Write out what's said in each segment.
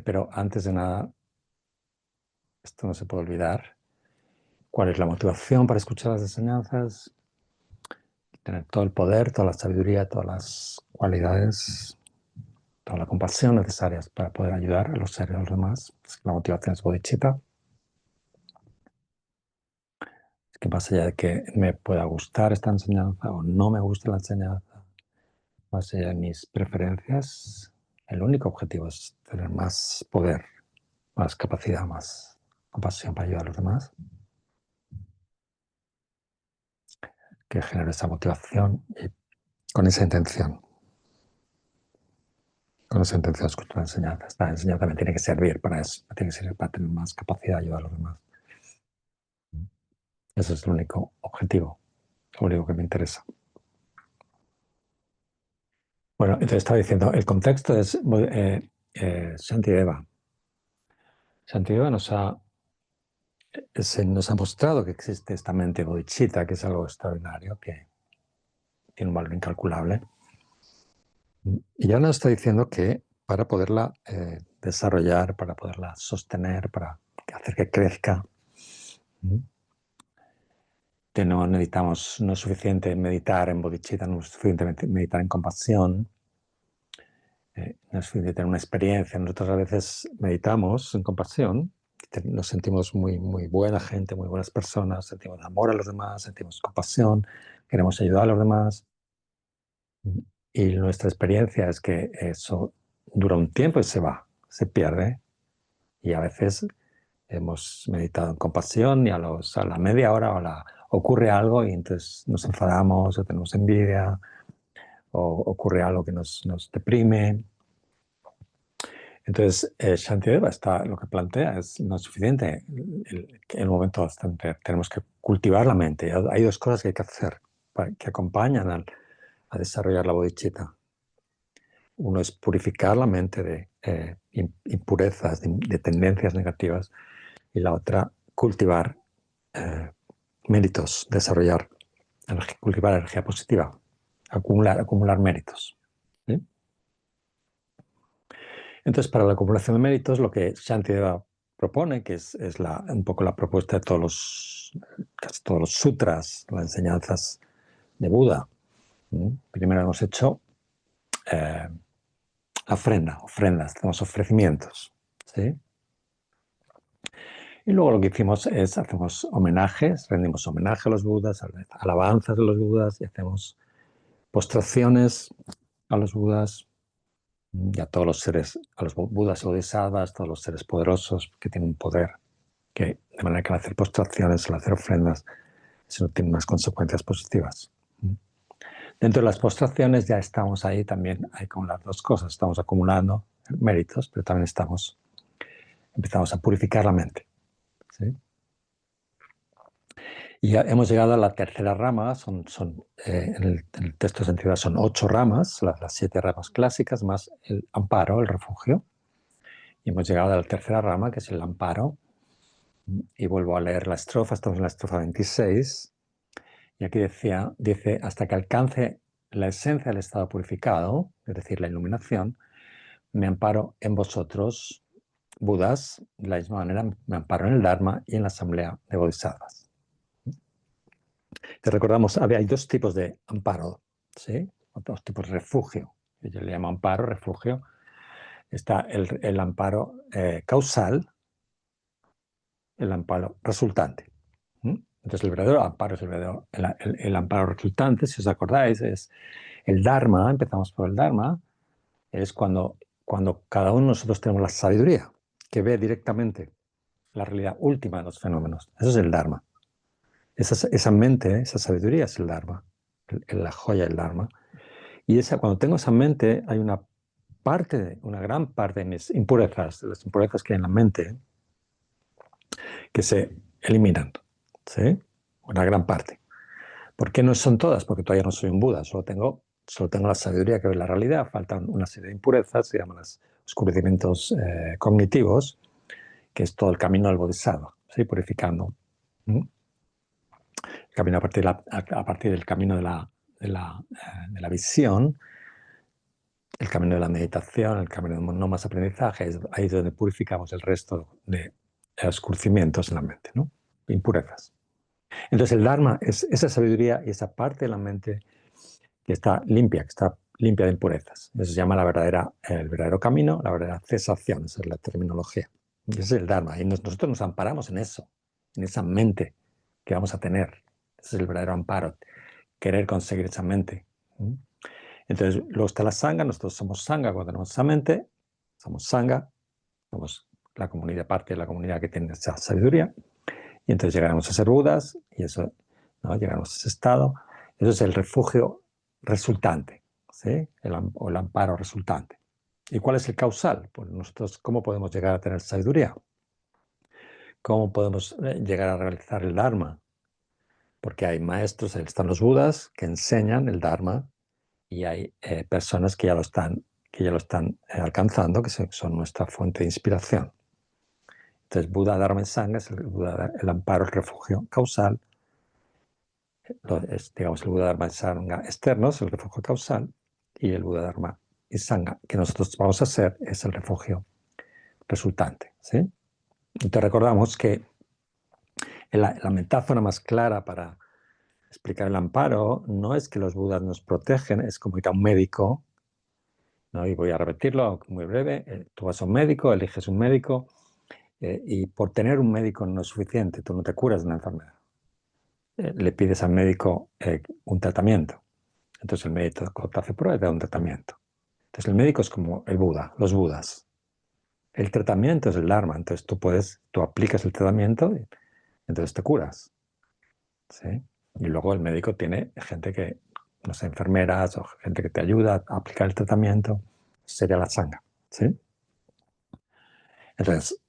Pero antes de nada, esto no se puede olvidar. ¿Cuál es la motivación para escuchar las enseñanzas? Tener todo el poder, toda la sabiduría, todas las cualidades, toda la compasión necesarias para poder ayudar a los seres, a los demás. La motivación es bodhicitta. Es que más allá de que me pueda gustar esta enseñanza o no me guste la enseñanza, más allá de mis preferencias, el único objetivo es tener más poder, más capacidad, más compasión para ayudar a los demás, que genere esa motivación y con esa intención. Con esa intención de escuchar la enseñanza. Esta enseñanza me tiene que servir para eso, me tiene que servir para tener más capacidad de ayudar a los demás. Ese es el único objetivo, lo único que me interesa. Bueno, entonces estaba diciendo, el contexto es Shantideva. Shantideva nos ha mostrado que existe esta mente bodhicitta, que es algo extraordinario, que tiene un valor incalculable. Y ya nos está diciendo que para poderla desarrollar, para poderla sostener, para hacer que crezca, que no necesitamos, no es suficiente meditar en bodhicitta, no es suficiente meditar en compasión, no es suficiente tener una experiencia. Nosotros a veces meditamos en compasión, nos sentimos muy, muy buena gente, muy buenas personas, sentimos amor a los demás, sentimos compasión, queremos ayudar a los demás. Y nuestra experiencia es que eso dura un tiempo y se va, se pierde. Y a veces hemos meditado en compasión y a la media hora ocurre algo y entonces nos enfadamos o tenemos envidia o ocurre algo que nos deprime. Entonces, Shantideva lo que plantea es no es suficiente. En el momento bastante tenemos que cultivar la mente. Hay dos cosas que hay que hacer que acompañan a desarrollar la bodhicitta. Uno es purificar la mente de impurezas, de tendencias negativas, y la otra, cultivar méritos, cultivar energía positiva, acumular méritos. ¿Sí? Entonces, para la acumulación de méritos, lo que Shantideva propone, que es un poco la propuesta de casi todos los sutras, las enseñanzas de Buda. Primero hemos hecho ofrendas, hacemos ofrecimientos. ¿Sí? Y luego lo que hicimos es, hacemos homenajes, rendimos homenaje a los Budas, alabanzas de los Budas y hacemos postraciones a los Budas y a todos los seres, a los Budas y Bodhisattvas, todos los seres poderosos que tienen un poder, que de manera que al hacer postraciones, al hacer ofrendas, eso tiene unas consecuencias positivas. Dentro de las postraciones ya estamos ahí también, hay con las dos cosas, estamos acumulando méritos, pero también empezamos a purificar la mente. ¿Sí? Y ya hemos llegado a la tercera rama, en el texto de Shantideva son 8 ramas, las 7 ramas clásicas, más el amparo, el refugio. Y hemos llegado a la tercera rama, que es el amparo. Y vuelvo a leer la estrofa, estamos en la estrofa 26. Y aquí dice, hasta que alcance la esencia del estado purificado, es decir, la iluminación, me amparo en vosotros, Budas, de la misma manera me amparo en el Dharma y en la asamblea de Bodhisattvas. Te recordamos, hay 2 tipos de amparo, ¿sí? 2 tipos de refugio. Yo le llamo amparo, refugio. Está el amparo causal, el amparo resultante. Entonces, el verdadero amparo es el amparo resultante, si os acordáis, es el Dharma, empezamos por el Dharma, es cuando cada uno de nosotros tenemos la sabiduría que ve directamente la realidad última de los fenómenos. Eso es el Dharma. Esa mente, esa sabiduría es el Dharma, la joya del Dharma. Y cuando tengo esa mente, hay una gran parte de mis impurezas, de las impurezas que hay en la mente, que se eliminan. ¿Sí? Una gran parte. ¿Por qué no son todas? Porque todavía no soy un Buda, solo tengo la sabiduría que ve la realidad, faltan una serie de impurezas, se llaman los oscurecimientos cognitivos, que es todo el camino del Bodhisattva, ¿sí? Purificando. El camino a partir del camino de la visión, el camino de la meditación, el camino de no más aprendizaje, es ahí donde purificamos el resto de oscurecimientos en la mente, ¿no? Impurezas. Entonces el Dharma es esa sabiduría y esa parte de la mente que está limpia de impurezas. Eso se llama el verdadero camino, la verdadera cesación, esa es la terminología. Ese es el Dharma. Y nosotros nos amparamos en eso, en esa mente que vamos a tener. Ese es el verdadero amparo, querer conseguir esa mente. Entonces, luego está la Sangha, nosotros somos Sangha cuando tenemos esa mente, somos Sangha, somos la comunidad, parte de la comunidad que tiene esa sabiduría, y entonces llegaremos a ser Budas, y eso, ¿no? Llegaremos a ese estado. Eso es el refugio resultante, ¿sí? O el amparo resultante. ¿Y cuál es el causal? Pues nosotros, ¿cómo podemos llegar a tener sabiduría? ¿Cómo podemos llegar a realizar el Dharma? Porque hay maestros, están los Budas que enseñan el Dharma y hay personas que ya lo están alcanzando, que son nuestra fuente de inspiración. Entonces, Buda, Dharma y Sangha es el amparo, el refugio causal. Digamos, el Buda, Dharma y Sangha externos, el refugio causal, y el Buda, Dharma y Sangha que nosotros vamos a hacer es el refugio resultante. ¿Sí? Entonces, recordamos que la metáfora más clara para explicar el amparo no es que los Budas nos protegen, es como ir a un médico, ¿no? Y voy a repetirlo muy breve. Tú vas a un médico, eliges un médico, y por tener un médico no es suficiente, tú no te curas de una enfermedad. Le pides al médico un tratamiento. Entonces el médico te hace prueba y te da un tratamiento. Entonces el médico es como el Buda, los Budas. El tratamiento es el Dharma. Entonces tú aplicas el tratamiento y entonces te curas. ¿Sí? Y luego el médico tiene gente que, no sé, enfermeras o gente que te ayuda a aplicar el tratamiento. Sería la Sangha. ¿Sí? Entonces,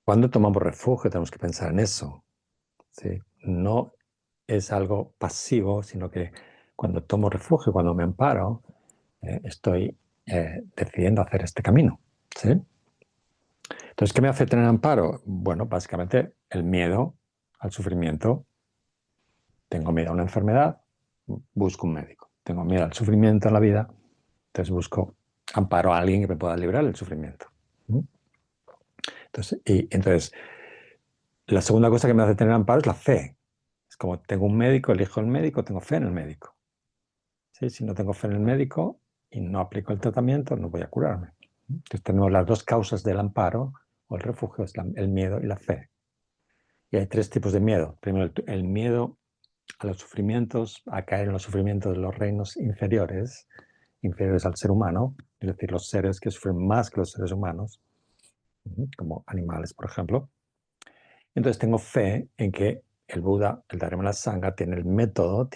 cuando tomamos refugio tenemos que pensar en eso. ¿Sí? No es algo pasivo, sino que cuando tomo refugio, cuando me amparo, estoy decidiendo hacer este camino. ¿Sí? Entonces, ¿qué me hace tener amparo? Bueno, básicamente el miedo al sufrimiento. Tengo miedo a una enfermedad, busco un médico. Tengo miedo al sufrimiento en la vida, entonces busco amparo a alguien que me pueda librar del sufrimiento. Entonces, la segunda cosa que me hace tener amparo es la fe. Es como tengo un médico, elijo el médico, tengo fe en el médico. ¿Sí? Si no tengo fe en el médico y no aplico el tratamiento, no voy a curarme. Entonces tenemos las dos causas del amparo o el refugio, es el miedo y la fe. Y hay tres tipos de miedo. Primero, el miedo a los sufrimientos, a caer en los sufrimientos de los reinos inferiores al ser humano, es decir, los seres que sufren más que los seres humanos, como animales, por ejemplo. Entonces tengo fe en que el Buda, el Dharma y la Sangha tienen el método,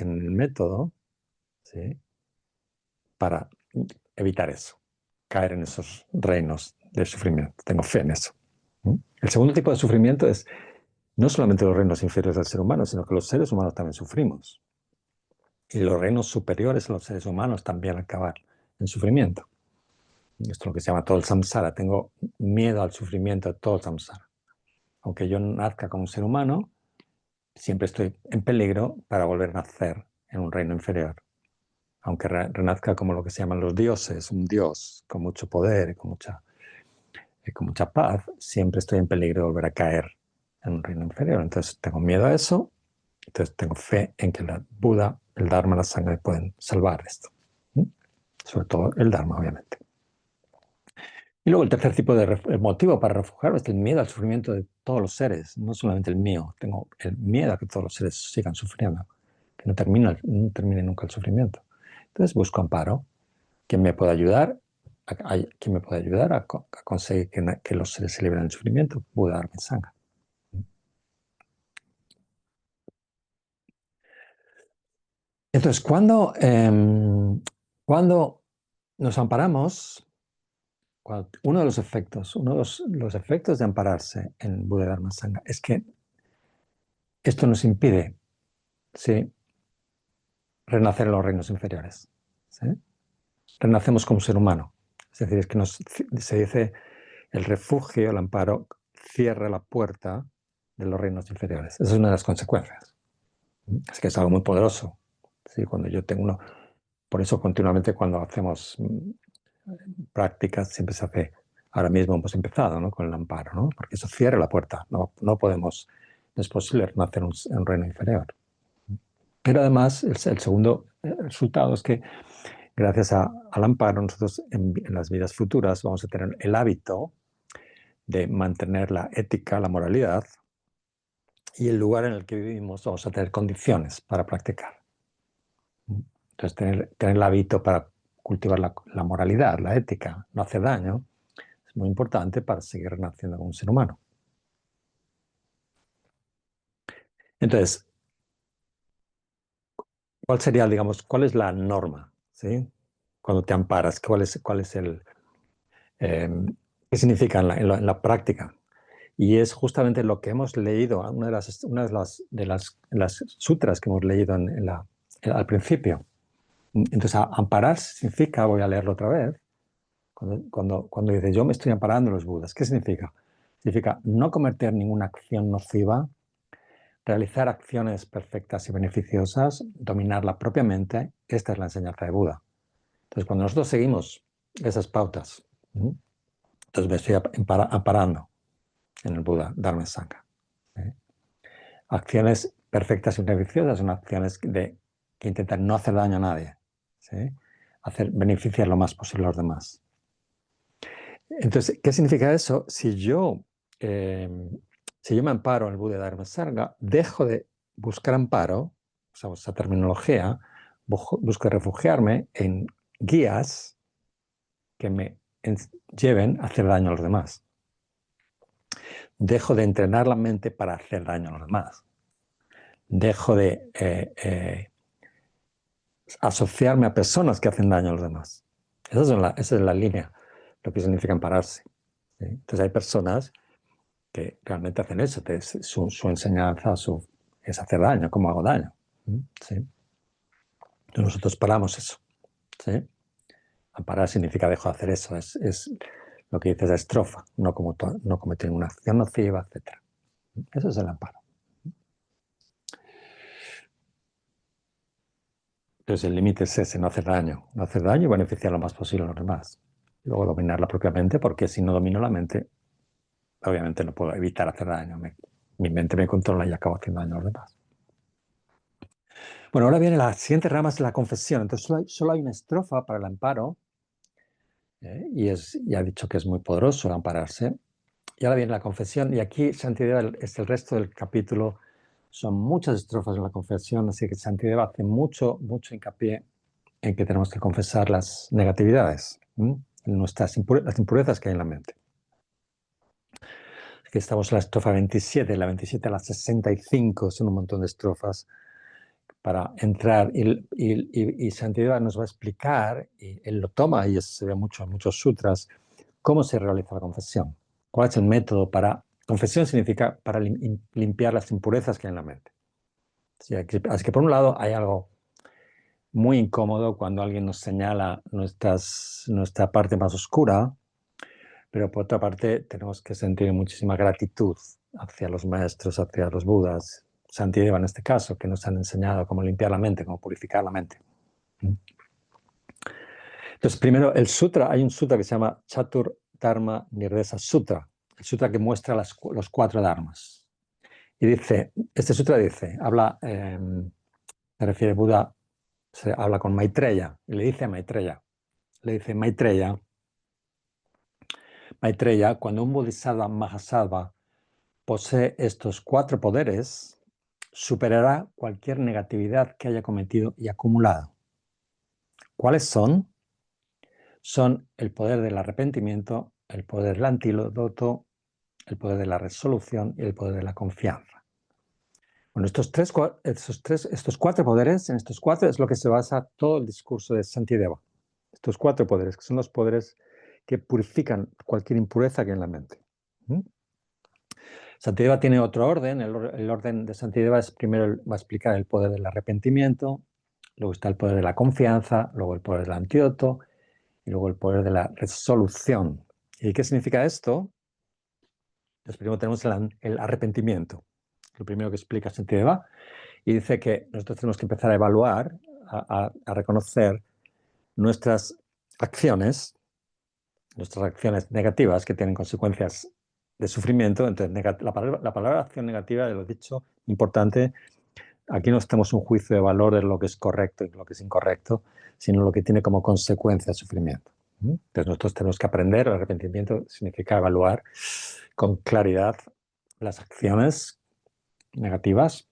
¿sí? Para evitar eso, caer en esos reinos de sufrimiento. Tengo fe en eso. El segundo tipo de sufrimiento es no solamente los reinos inferiores al ser humano, sino que los seres humanos también sufrimos. Y los reinos superiores a los seres humanos también acaban en sufrimiento. Esto es lo que se llama todo el samsara. Tengo miedo al sufrimiento de todo el samsara. Aunque yo nazca como un ser humano, siempre estoy en peligro para volver a nacer en un reino inferior. Aunque renazca como lo que se llaman los dioses, un dios con mucho poder y con mucha paz, siempre estoy en peligro de volver a caer en un reino inferior. Entonces tengo miedo a eso, entonces tengo fe en que el Buda, el Dharma, la Sangha pueden salvar esto. Sobre todo el Dharma, obviamente. Y luego el tercer tipo de motivo para refugiarme es el miedo al sufrimiento de todos los seres, no solamente el mío. Tengo el miedo a que todos los seres sigan sufriendo, que no termine nunca el sufrimiento. Entonces busco amparo. ¿Quién me puede ayudar? ¿Quién me puede ayudar a conseguir que los seres se libren del sufrimiento? Buda, Dharma y Sangha. Entonces, cuando nos amparamos, uno de los efectos de ampararse en Buda, Dharma y Sangha es que esto nos impide, ¿sí?, renacer en los reinos inferiores. ¿Sí? Renacemos como ser humano. Es decir, es que se dice el refugio, el amparo, cierra la puerta de los reinos inferiores. Esa es una de las consecuencias. Es que es algo muy poderoso. ¿Sí? Cuando yo tengo uno, por eso continuamente cuando hacemos prácticas siempre se hace. Ahora mismo hemos empezado, ¿no?, con el amparo, ¿no?, porque eso cierra la puerta. No podemos, no es posible nacer un reino inferior. Pero además, el segundo resultado es que gracias al amparo, nosotros en las vidas futuras vamos a tener el hábito de mantener la ética, la moralidad, y el lugar en el que vivimos vamos a tener condiciones para practicar. Entonces, tener el hábito para cultivar la moralidad, la ética, no hacer daño, es muy importante para seguir naciendo como un ser humano. Entonces, ¿cuál sería, digamos, cuál es la norma, ¿sí?, cuando te amparas? ¿Cuál es el... ¿qué significa en la práctica? Y es justamente lo que hemos leído, una de las sutras que hemos leído al principio. Entonces, amparar significa, voy a leerlo otra vez, cuando dice yo me estoy amparando en los Budas, ¿qué significa? Significa no cometer ninguna acción nociva, realizar acciones perfectas y beneficiosas, dominar la propia mente. Esta es la enseñanza de Buda. Entonces, cuando nosotros seguimos esas pautas, entonces me estoy amparando en el Buda, Dharma Sangha. Acciones perfectas y beneficiosas son acciones que intentan no hacer daño a nadie, ¿sí?, beneficiar lo más posible a los demás. Entonces, ¿qué significa eso? Si yo me amparo en el Buda Dharma Sangha, dejo de buscar amparo, usamos esa terminología, busco refugiarme en guías que me lleven a hacer daño a los demás. Dejo de entrenar la mente para hacer daño a los demás. Dejo de asociarme a personas que hacen daño a los demás. Esa es la línea, lo que significa ampararse, ¿sí? Entonces hay personas que realmente hacen eso, su enseñanza es hacer daño, ¿cómo hago daño? ¿Sí? Entonces nosotros paramos eso, ¿sí? Amparar significa dejo de hacer eso, es lo que dice esa estrofa, no cometer ninguna acción nociva, etc. Eso es el amparo. Entonces el límite es ese, no hacer daño y beneficiar lo más posible a los demás. Luego dominar la propia mente, porque si no domino la mente, obviamente no puedo evitar hacer daño. Mi mente me controla y acabo haciendo daño a los demás. Bueno, ahora viene la siguiente rama, es la confesión. Entonces solo hay una estrofa para el amparo, y ya he dicho que es muy poderoso el ampararse. Y ahora viene la confesión, y aquí Shantideva es el resto del capítulo. Son muchas estrofas en la confesión, así que Shantideva hace mucho hincapié en que tenemos que confesar las negatividades, las impurezas que hay en la mente. Aquí estamos en la estrofa 27, la 27 a la 65, son un montón de estrofas para entrar, y Shantideva nos va a explicar, y él lo toma, y se ve mucho en muchos sutras, cómo se realiza la confesión. ¿Cuál es el método para... Confesión significa para limpiar las impurezas que hay en la mente. Así que por un lado hay algo muy incómodo cuando alguien nos señala nuestra parte más oscura, pero por otra parte tenemos que sentir muchísima gratitud hacia los maestros, hacia los Budas, Shantideva en este caso, que nos han enseñado cómo limpiar la mente, cómo purificar la mente. Entonces, primero, hay un sutra que se llama Chatur Dharma Nirdesa Sutra, el sutra que muestra los 4 dharmas. Y este sutra dice, se refiere a Buda, habla con Maitreya, y le dice Maitreya, cuando un Bodhisattva Mahasattva posee estos 4 poderes, superará cualquier negatividad que haya cometido y acumulado. ¿Cuáles son? Son el poder del arrepentimiento, el poder del antídoto, el poder de la resolución y el poder de la confianza. Bueno, estos 4 poderes, en estos 4 es lo que se basa todo el discurso de Shantideva. Estos 4 poderes, que son los poderes que purifican cualquier impureza que hay en la mente. Shantideva tiene otro orden. El orden de Shantideva es primero va a explicar el poder del arrepentimiento, luego está el poder de la confianza, luego el poder del antídoto y luego el poder de la resolución. ¿Y qué significa esto? Pues primero tenemos el arrepentimiento, lo primero que explica Shantideva, y dice que nosotros tenemos que empezar a evaluar, a reconocer nuestras acciones nuestras acciones negativas que tienen consecuencias de sufrimiento. Entonces, la palabra acción negativa, lo he dicho, importante, aquí no estamos un juicio de valor de lo que es correcto y lo que es incorrecto, sino lo que tiene como consecuencia el sufrimiento. Entonces nosotros tenemos que aprender, el arrepentimiento significa evaluar con claridad las acciones negativas.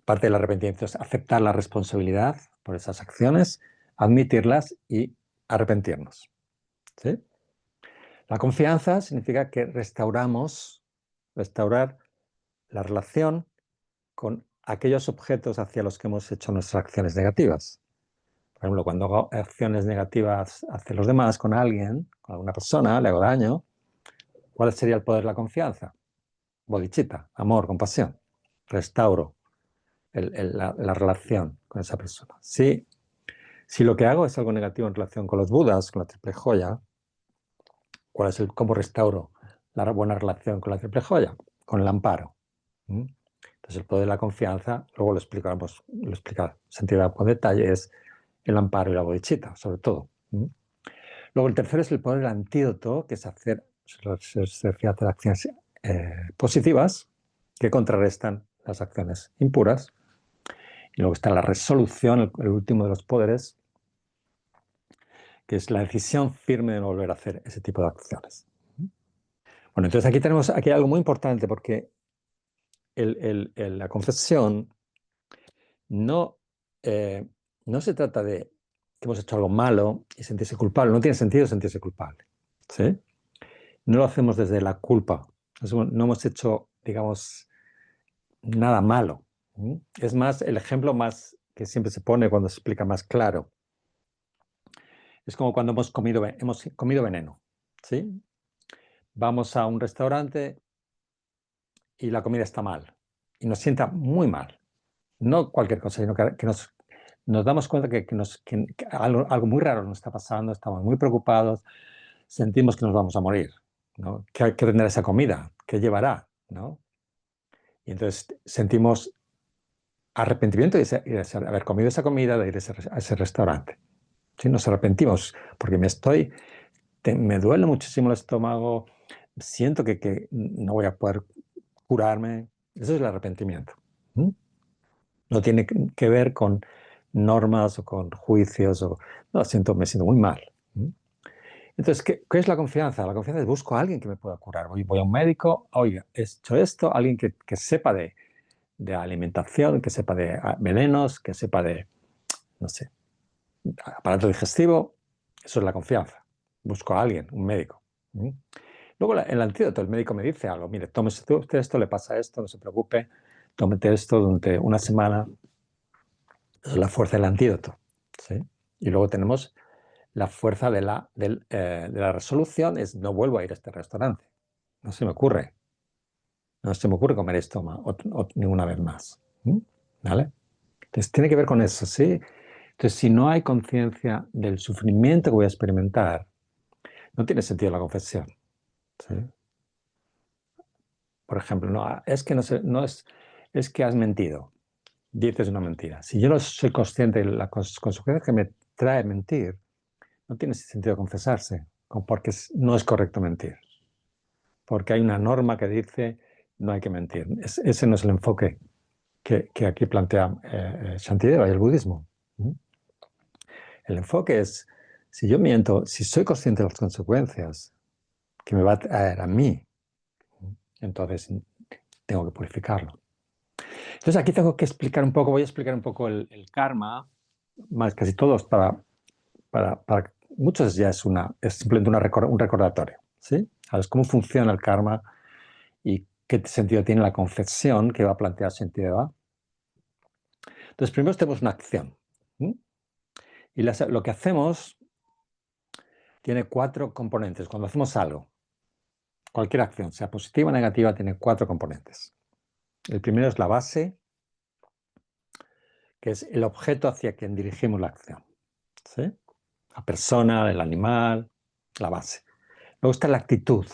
Parte del arrepentimiento es aceptar la responsabilidad por esas acciones, admitirlas y arrepentirnos. ¿Sí? La confianza significa que restaurar la relación con aquellos objetos hacia los que hemos hecho nuestras acciones negativas. Por ejemplo, cuando hago acciones negativas hacia los demás, con alguien, con alguna persona, le hago daño, ¿cuál sería el poder de la confianza? Bodhicitta, amor, compasión. Restauro la relación con esa persona. Si lo que hago es algo negativo en relación con los Budas, con la triple joya, ¿cómo restauro la buena relación con la triple joya? Con el amparo. Entonces el poder de la confianza, luego lo explicamos, lo explica sentido con detalle, es el amparo y la bodhicitta, sobre todo. Luego el tercero es el poder del antídoto, que es hacer acciones positivas que contrarrestan las acciones impuras. Y luego está la resolución, el último de los poderes, que es la decisión firme de no volver a hacer ese tipo de acciones. Bueno, entonces aquí hay algo muy importante, porque la confesión no se trata de que hemos hecho algo malo y sentirse culpable. No tiene sentido sentirse culpable. ¿Sí? No lo hacemos desde la culpa. No hemos hecho, digamos, nada malo. Es más, el ejemplo más que siempre se pone cuando se explica más claro. Es como cuando hemos comido veneno. ¿Sí? Vamos a un restaurante y la comida está mal. Y nos sienta muy mal. No cualquier cosa, sino que nos damos cuenta que algo muy raro nos está pasando, estamos muy preocupados, sentimos que nos vamos a morir, ¿no? ¿Qué tendrá esa comida? ¿Qué llevará? ¿No? Y entonces sentimos arrepentimiento de haber comido esa comida, de ir a ese restaurante. ¿Sí? Nos arrepentimos porque me duele muchísimo el estómago, siento que no voy a poder curarme. Eso es el arrepentimiento. No tiene que ver con normas o con juicios. No, me siento muy mal. Entonces, ¿qué es la confianza? La confianza es busco a alguien que me pueda curar. Voy a un médico, oiga, he hecho esto, alguien que sepa de alimentación, que sepa de venenos, que sepa de, no sé, aparato digestivo. Eso es la confianza. Busco a alguien, un médico. Luego el antídoto, el médico me dice algo, mire, tómese usted esto, le pasa esto, no se preocupe, tómete esto durante una semana. Eso es la fuerza del antídoto. ¿Sí? Y luego tenemos la fuerza de la resolución, es no vuelvo a ir a este restaurante. No se me ocurre. No se me ocurre comer esto ninguna vez más. ¿Vale? Entonces tiene que ver con eso, ¿sí? Entonces, si no hay conciencia del sufrimiento que voy a experimentar, no tiene sentido la confesión. ¿Sí? Por ejemplo, es que has mentido. Dices una mentira. Si yo no soy consciente de las consecuencias que me trae mentir, no tiene sentido confesarse, porque no es correcto mentir. Porque hay una norma que dice no hay que mentir. Ese no es el enfoque que aquí plantea Shantideva y el budismo. El enfoque es, si yo miento, si soy consciente de las consecuencias que me va a traer a mí, entonces tengo que purificarlo. Entonces aquí tengo que explicar un poco, voy a explicar un poco el karma, más casi todos, para muchos ya es simplemente un recordatorio. ¿Sí? ¿Sabes cómo funciona el karma y qué sentido tiene la confesión que va a plantear Shantideva? Entonces, primero tenemos una acción. Y lo que hacemos tiene 4 componentes. Cuando hacemos algo, cualquier acción, sea positiva o negativa, tiene 4 componentes. El primero es la base, que es el objeto hacia quien dirigimos la acción. ¿Sí? La persona, el animal, la base. Luego está la actitud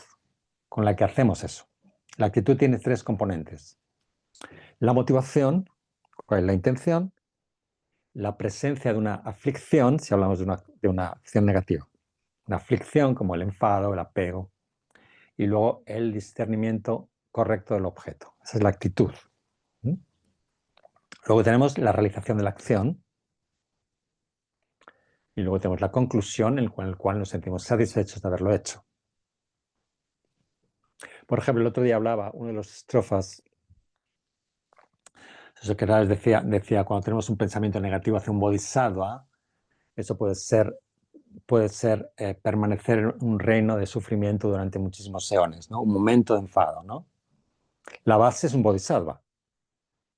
con la que hacemos eso. La actitud tiene 3 componentes. La motivación, ¿cuál es la intención? La presencia de una aflicción, si hablamos de una acción negativa. una aflicción como el enfado, el apego, y luego el discernimiento correcto del objeto. Esa es la actitud. Luego tenemos la realización de la acción, y luego tenemos la conclusión en el cual nos sentimos satisfechos de haberlo hecho. Por ejemplo, el otro día hablaba, una de las estrofas, eso que decía, cuando tenemos un pensamiento negativo hacia un bodhisattva, eso puede ser permanecer en un reino de sufrimiento durante muchísimos eones, ¿no? Un momento de enfado, ¿no? La base es un bodhisattva,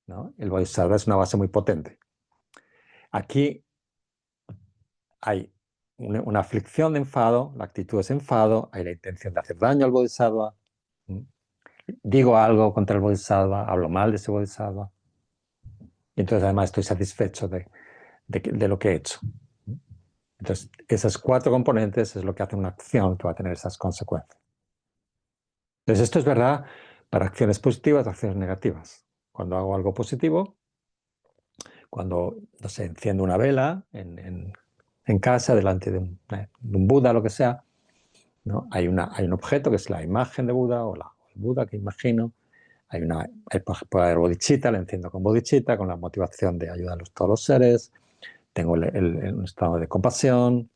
¿no? El bodhisattva es una base muy potente. Aquí hay una aflicción de enfado, la actitud es enfado, hay la intención de hacer daño al bodhisattva, digo algo contra el bodhisattva, hablo mal de ese bodhisattva, y entonces además estoy satisfecho de lo que he hecho. Entonces, esas 4 componentes es lo que hace una acción que va a tener esas consecuencias. Entonces, esto es verdad para acciones positivas y acciones negativas. Cuando hago algo positivo, cuando, no sé, enciendo una vela en casa, delante de un Buda, lo que sea, ¿no? Hay un objeto que es la imagen de Buda o el Buda que imagino. Puede haber bodhicitta, le enciendo con bodhicitta, con la motivación de ayudar a todos los seres. Tengo un estado de compasión.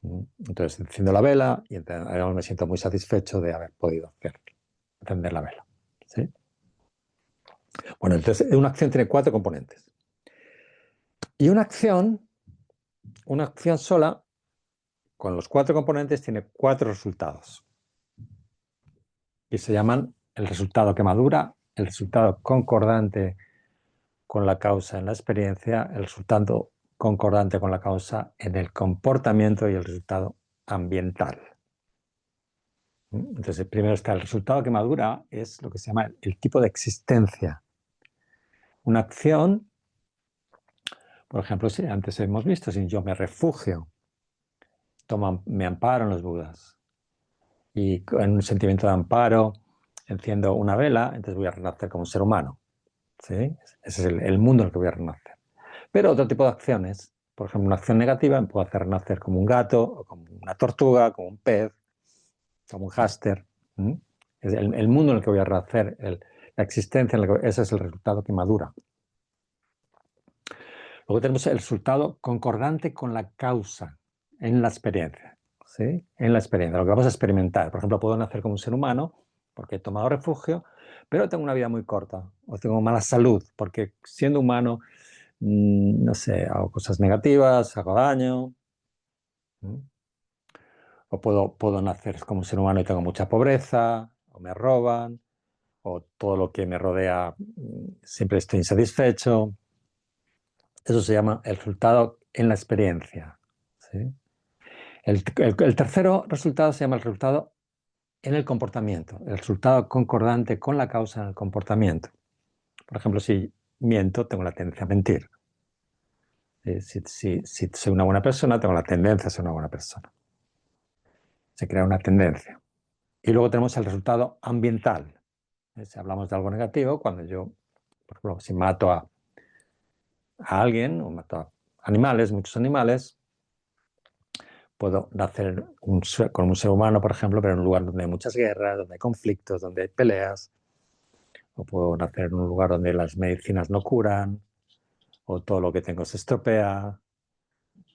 Entonces enciendo la vela y me siento muy satisfecho de haber podido encender la vela. ¿Sí? Bueno, entonces una acción tiene 4 componentes. Y una acción sola, con los 4 componentes, tiene 4 resultados. Y se llaman el resultado que madura, el resultado concordante con la causa en la experiencia, el resultado concordante con la causa en el comportamiento y el resultado ambiental. Entonces, primero está el resultado que madura, es lo que se llama el tipo de existencia. Una acción, por ejemplo, si antes hemos visto, si yo me refugio, me amparo en los Budas, y en un sentimiento de amparo enciendo una vela, entonces voy a renacer como un ser humano. ¿Sí? Ese es el mundo en el que voy a renacer. Pero otro tipo de acciones, por ejemplo, una acción negativa me puede hacer renacer como un gato, o como una tortuga, como un pez, como un hámster. Es el mundo en el que voy a renacer, la existencia, ese es el resultado que madura. Luego tenemos el resultado concordante con la causa en la experiencia. ¿Sí? En la experiencia, lo que vamos a experimentar. Por ejemplo, puedo nacer como un ser humano porque he tomado refugio, pero tengo una vida muy corta o tengo mala salud porque siendo humano, no sé, hago cosas negativas, hago daño. O puedo nacer como un ser humano y tengo mucha pobreza, o me roban, o todo lo que me rodea siempre estoy insatisfecho. Eso se llama el resultado en la experiencia. ¿Sí? El tercero resultado se llama el resultado en el comportamiento, el resultado concordante con la causa en el comportamiento. Por ejemplo, si miento, tengo la tendencia a mentir. Si soy una buena persona, tengo la tendencia a ser una buena persona. Se crea una tendencia. Y luego tenemos el resultado ambiental. Si hablamos de algo negativo, cuando yo, por ejemplo, si mato a alguien o mato a animales, muchos animales, puedo nacer con un ser humano, por ejemplo, pero en un lugar donde hay muchas guerras, donde hay conflictos, donde hay peleas. O puedo nacer en un lugar donde las medicinas no curan, o todo lo que tengo se estropea,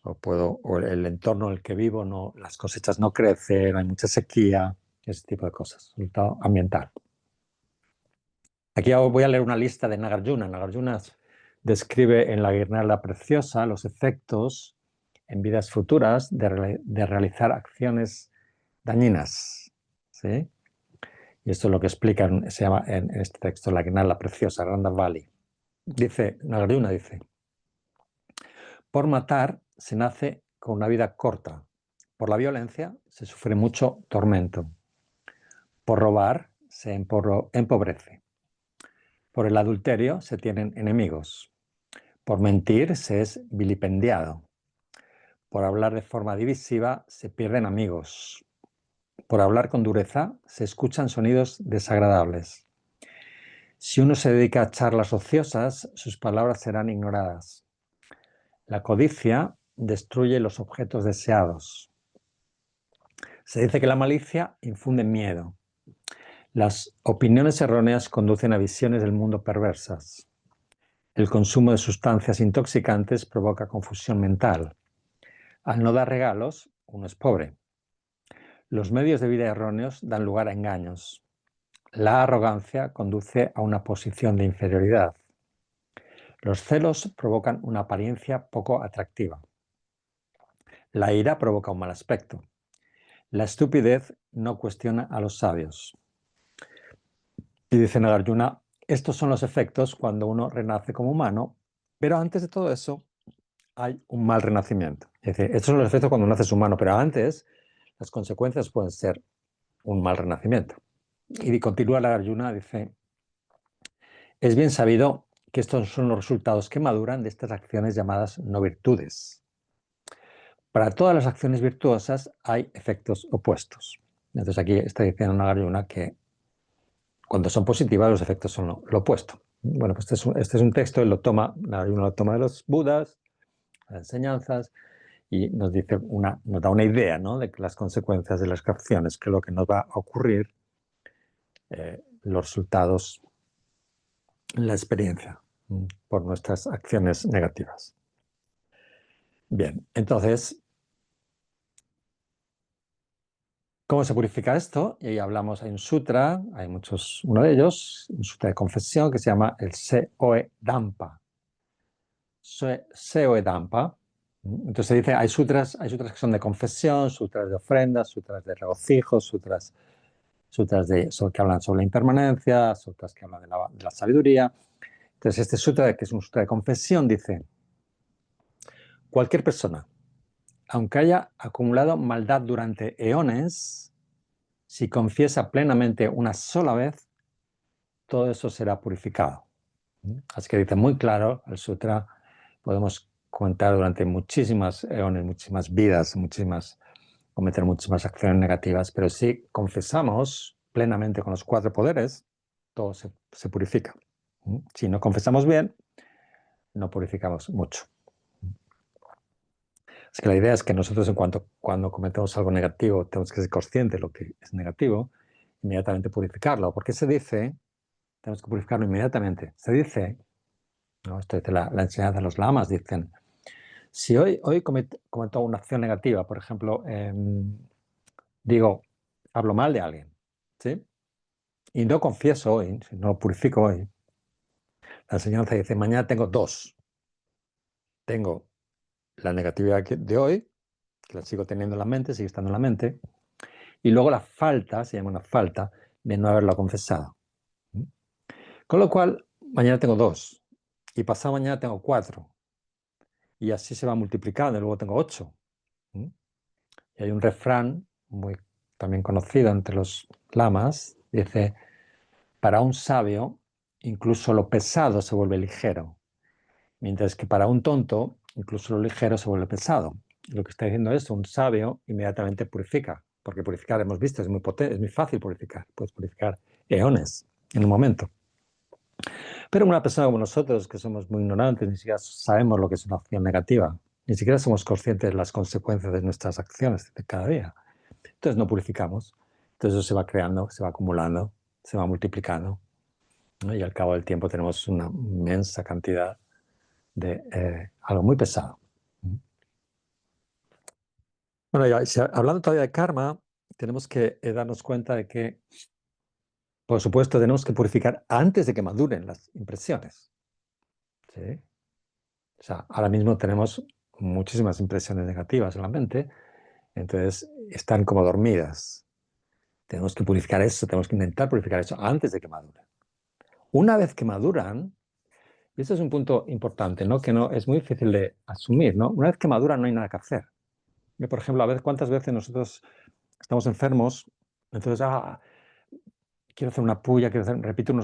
o el entorno en el que vivo, las cosechas no crecen, hay mucha sequía, ese tipo de cosas. Resultado ambiental. Aquí voy a leer una lista de Nagarjuna. Nagarjuna describe en la Guirnalda Preciosa los efectos en vidas futuras de realizar acciones dañinas. ¿Sí? Y esto es lo que explica, se llama en este texto la Guirnalda Preciosa, Randavali. Nagarjuna dice, por matar se nace con una vida corta. Por la violencia se sufre mucho tormento. Por robar se empobrece. Por el adulterio se tienen enemigos. Por mentir se es vilipendiado. Por hablar de forma divisiva se pierden amigos. Por hablar con dureza se escuchan sonidos desagradables. Si uno se dedica a charlas ociosas, sus palabras serán ignoradas. La codicia destruye los objetos deseados. Se dice que la malicia infunde miedo. Las opiniones erróneas conducen a visiones del mundo perversas. El consumo de sustancias intoxicantes provoca confusión mental. Al no dar regalos, uno es pobre. Los medios de vida erróneos dan lugar a engaños. La arrogancia conduce a una posición de inferioridad. Los celos provocan una apariencia poco atractiva. La ira provoca un mal aspecto. La estupidez no cuestiona a los sabios. Y dice Nagarjuna, estos son los efectos cuando uno renace como humano, pero antes de todo eso hay un mal renacimiento. Es decir, estos son los efectos cuando naces humano, pero antes las consecuencias pueden ser un mal renacimiento. Y continúa Nagarjuna, dice, es bien sabido que estos son los resultados que maduran de estas acciones llamadas no virtudes. Para todas las acciones virtuosas hay efectos opuestos. Entonces aquí está diciendo Nagarjuna que cuando son positivas los efectos son lo opuesto. Bueno, pues este es un texto, él lo toma, Nagarjuna lo toma de los Budas, las enseñanzas, y nos da una idea, ¿no?, de que las consecuencias de las acciones, que es lo que nos va a ocurrir, los resultados en la experiencia por nuestras acciones negativas. Bien, entonces, ¿cómo se purifica esto? Y ahí hablamos, hay un sutra, hay muchos, uno de ellos, un sutra de confesión que se llama el Seoe Dampa. Seoe Dampa. Entonces se dice, hay sutras que son de confesión, sutras de ofrendas, sutras de regocijo, sutras que hablan sobre la impermanencia, sutras que hablan de la sabiduría. Entonces este sutra, que es un sutra de confesión, dice, cualquier persona, aunque haya acumulado maldad durante eones, si confiesa plenamente una sola vez, todo eso será purificado. Así que dice muy claro el sutra, podemos contar durante muchísimas eones, muchísimas vidas, cometer muchísimas acciones negativas, pero si confesamos plenamente con los 4 poderes, todo se purifica. Si no confesamos bien, no purificamos mucho. Así que la idea es que nosotros cuando cometemos algo negativo tenemos que ser conscientes de lo que es negativo, inmediatamente purificarlo. Porque se dice, tenemos que purificarlo inmediatamente. Se dice, ¿no?, esto dice la enseñanza de los lamas, dicen, si hoy cometo una acción negativa, por ejemplo, hablo mal de alguien, ¿sí?, y no confieso hoy, no lo purifico hoy, la enseñanza dice, mañana tengo 2. Tengo la negatividad de hoy, que la sigo teniendo en la mente, sigue estando en la mente, y luego la falta, se llama una falta, de no haberlo confesado. Con lo cual, mañana tengo 2, y pasado mañana tengo 4, y así se va multiplicando, y luego tengo 8. Y hay un refrán muy también conocido entre los lamas, dice, para un sabio, incluso lo pesado se vuelve ligero, mientras que para un tonto, incluso lo ligero se vuelve pesado. Lo que está diciendo es, un sabio inmediatamente purifica, porque purificar, hemos visto, es muy potente, es muy fácil purificar, puedes purificar eones en un momento. Pero una persona como nosotros, que somos muy ignorantes, ni siquiera sabemos lo que es una acción negativa, ni siquiera somos conscientes de las consecuencias de nuestras acciones de cada día. Entonces no purificamos, entonces eso se va creando, se va acumulando, se va multiplicando, ¿no? Y al cabo del tiempo tenemos una inmensa cantidad de algo muy pesado. Bueno, hablando todavía de karma, tenemos que darnos cuenta de que, por supuesto, tenemos que purificar antes de que maduren las impresiones, ¿sí? O sea, ahora mismo tenemos muchísimas impresiones negativas en la mente, entonces están como dormidas. Tenemos que purificar eso, tenemos que intentar purificar eso antes de que maduren. Una vez que maduran, y este es un punto importante, ¿no?, que no es muy difícil de asumir, ¿no? Una vez que maduran no hay nada que hacer. Yo, por ejemplo, cuántas veces nosotros estamos enfermos, entonces, quiero hacer una puya, repito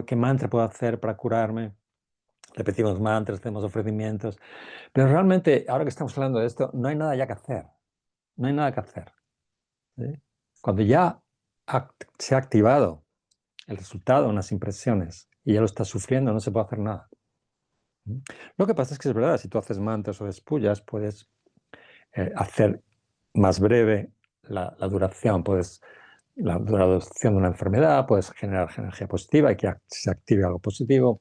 qué mantra puedo hacer para curarme. Repetimos mantras, hacemos ofrecimientos, pero realmente, ahora que estamos hablando de esto, no hay nada ya que hacer. No hay nada que hacer, ¿sí? Cuando ya se ha activado el resultado, unas impresiones, y ya lo estás sufriendo, no se puede hacer nada. Lo que pasa es que es verdad, si tú haces mantras o despullas, puedes hacer más breve la duración. La duración de una enfermedad, puedes generar energía positiva y que se active algo positivo.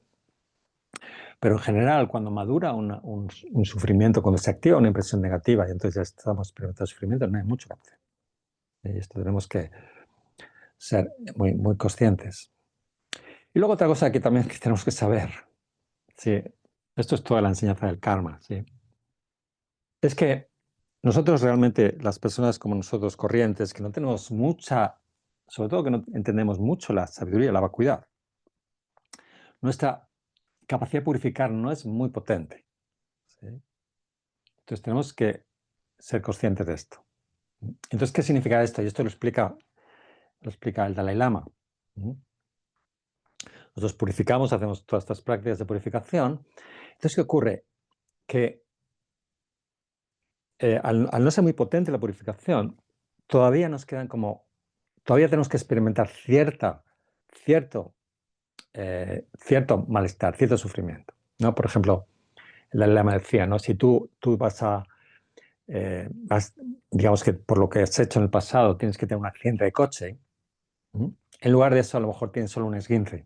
Pero en general, cuando madura un sufrimiento, cuando se activa una impresión negativa y entonces ya estamos experimentando sufrimiento, no hay mucho que hacer. Y esto tenemos que ser muy, muy conscientes. Y luego otra cosa que también que tenemos que saber, ¿sí? Esto es toda la enseñanza del karma, ¿sí? Es que nosotros realmente, las personas como nosotros corrientes, que no tenemos mucha, sobre todo que no entendemos mucho la sabiduría, la vacuidad, nuestra capacidad de purificar no es muy potente, ¿sí? Entonces tenemos que ser conscientes de esto. Entonces, ¿qué significa esto? Y esto lo explica el Dalai Lama. Nosotros purificamos, hacemos todas estas prácticas de purificación. Entonces, ¿qué ocurre? Que al no ser muy potente la purificación, todavía nos quedan todavía tenemos que experimentar cierto malestar, cierto sufrimiento, ¿no? Por ejemplo, el Dalai Lama decía, ¿no? Si tú digamos que por lo que has hecho en el pasado tienes que tener un accidente de coche, en lugar de eso a lo mejor tienes solo un esguince.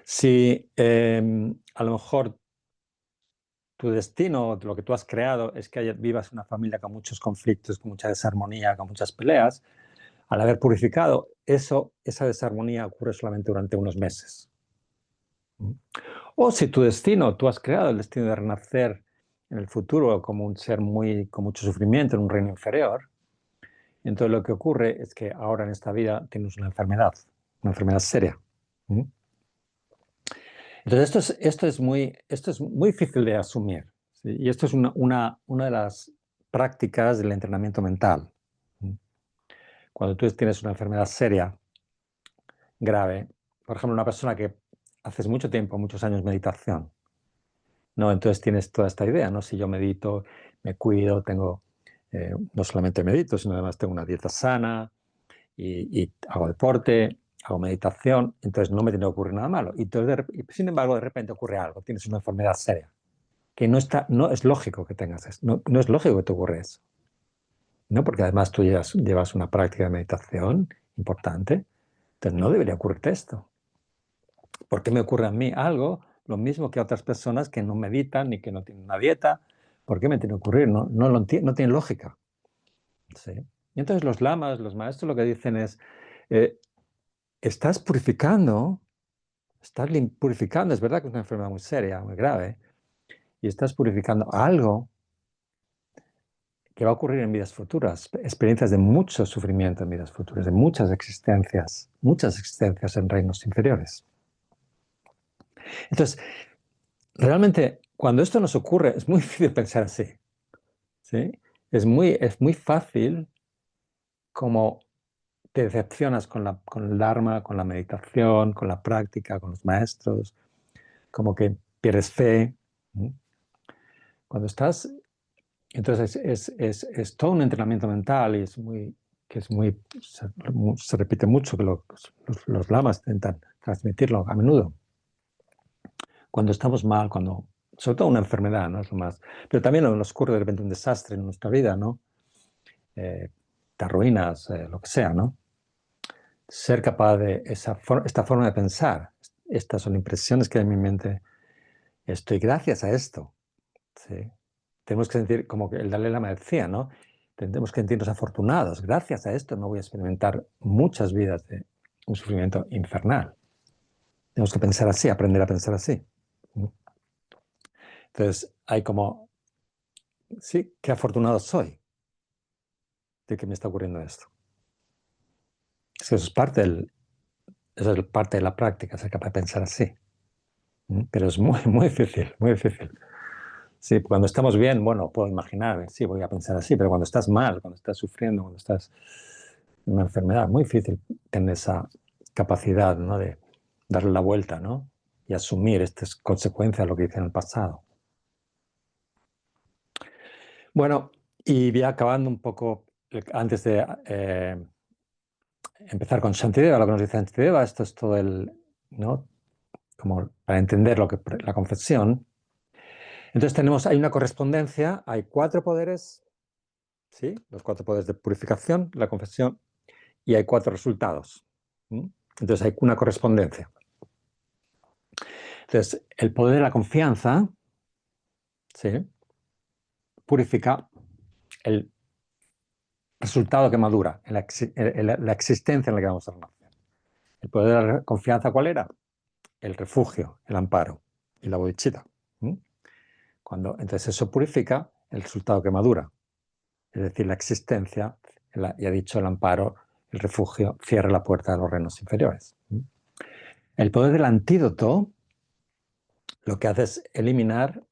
Si a lo mejor tu destino, lo que tú has creado, es que vivas una familia con muchos conflictos, con mucha desarmonía, con muchas peleas, al haber purificado, esa desarmonía ocurre solamente durante unos meses. O si tu destino, tú has creado el destino de renacer en el futuro como un ser con mucho sufrimiento en un reino inferior, entonces lo que ocurre es que ahora en esta vida tienes una enfermedad seria. Entonces esto es muy difícil de asumir, ¿sí? Y esto es una de las prácticas del entrenamiento mental. Cuando tú tienes una enfermedad seria, grave, por ejemplo, una persona que haces mucho tiempo, muchos años meditación, ¿no? Entonces tienes toda esta idea, ¿no? Si yo medito, me cuido, no solamente medito, sino además tengo una dieta sana y hago deporte, hago meditación, entonces no me tiene que ocurrir nada malo. Y sin embargo, de repente ocurre algo, tienes una enfermedad seria, que no es lógico que tengas eso, no es lógico que te ocurra eso, ¿no? Porque además tú llevas una práctica de meditación importante, entonces no debería ocurrirte esto. ¿Por qué me ocurre a mí algo, lo mismo que a otras personas que no meditan ni que no tienen una dieta? ¿Por qué me tiene que ocurrir? No tiene lógica. ¿Sí? Y entonces los lamas, los maestros lo que dicen es, estás purificando, es verdad que es una enfermedad muy seria, muy grave, y estás purificando algo que va a ocurrir en vidas futuras, experiencias de mucho sufrimiento en vidas futuras, de muchas existencias en reinos inferiores. Entonces, realmente, cuando esto nos ocurre, es muy difícil pensar así, ¿sí? Es muy fácil como te decepcionas con el Dharma, con la meditación, con la práctica, con los maestros, como que pierdes fe. Cuando estás... Entonces es todo un entrenamiento mental y se repite mucho que los lamas intentan transmitirlo a menudo. Cuando estamos mal, sobre todo una enfermedad, ¿no? Es lo más. Pero también nos ocurre de repente un desastre en nuestra vida, ¿no? Te arruinas, lo que sea, ¿no? Ser capaz de esta forma de pensar, estas son impresiones que hay en mi mente, estoy gracias a esto, ¿sí? Tenemos que sentir, como que el Dalai Lama decía, ¿no? Tenemos que sentirnos afortunados, gracias a esto no voy a experimentar muchas vidas de un sufrimiento infernal. Tenemos que pensar así, aprender a pensar así. Entonces, hay como, sí, qué afortunado soy de que me está ocurriendo esto. Es que eso es parte de la práctica, ser capaz de pensar así. Pero es muy difícil, muy difícil. Sí, cuando estamos bien, bueno, puedo imaginar, sí, voy a pensar así, pero cuando estás mal, cuando estás sufriendo, cuando estás en una enfermedad, muy difícil tener esa capacidad, ¿no? De darle la vuelta, ¿no? Y asumir estas consecuencias de lo que hice en el pasado. Bueno, y ya acabando un poco, antes de empezar con Shantideva, lo que nos dice Shantideva, esto es todo ¿no? Como para entender la confesión. Entonces hay una correspondencia, hay 4 poderes, ¿sí? Los 4 poderes de purificación, la confesión, y hay 4 resultados. Entonces hay una correspondencia. Entonces, el poder de la confianza, ¿sí?, purifica el resultado que madura, la existencia en la que vamos a renacer. El poder de la confianza, ¿cuál era? El refugio, el amparo y la bodhicitta. Entonces eso purifica el resultado que madura, es decir, la existencia, ya he dicho, el amparo, el refugio, cierra la puerta de los reinos inferiores. El poder del antídoto lo que hace es eliminar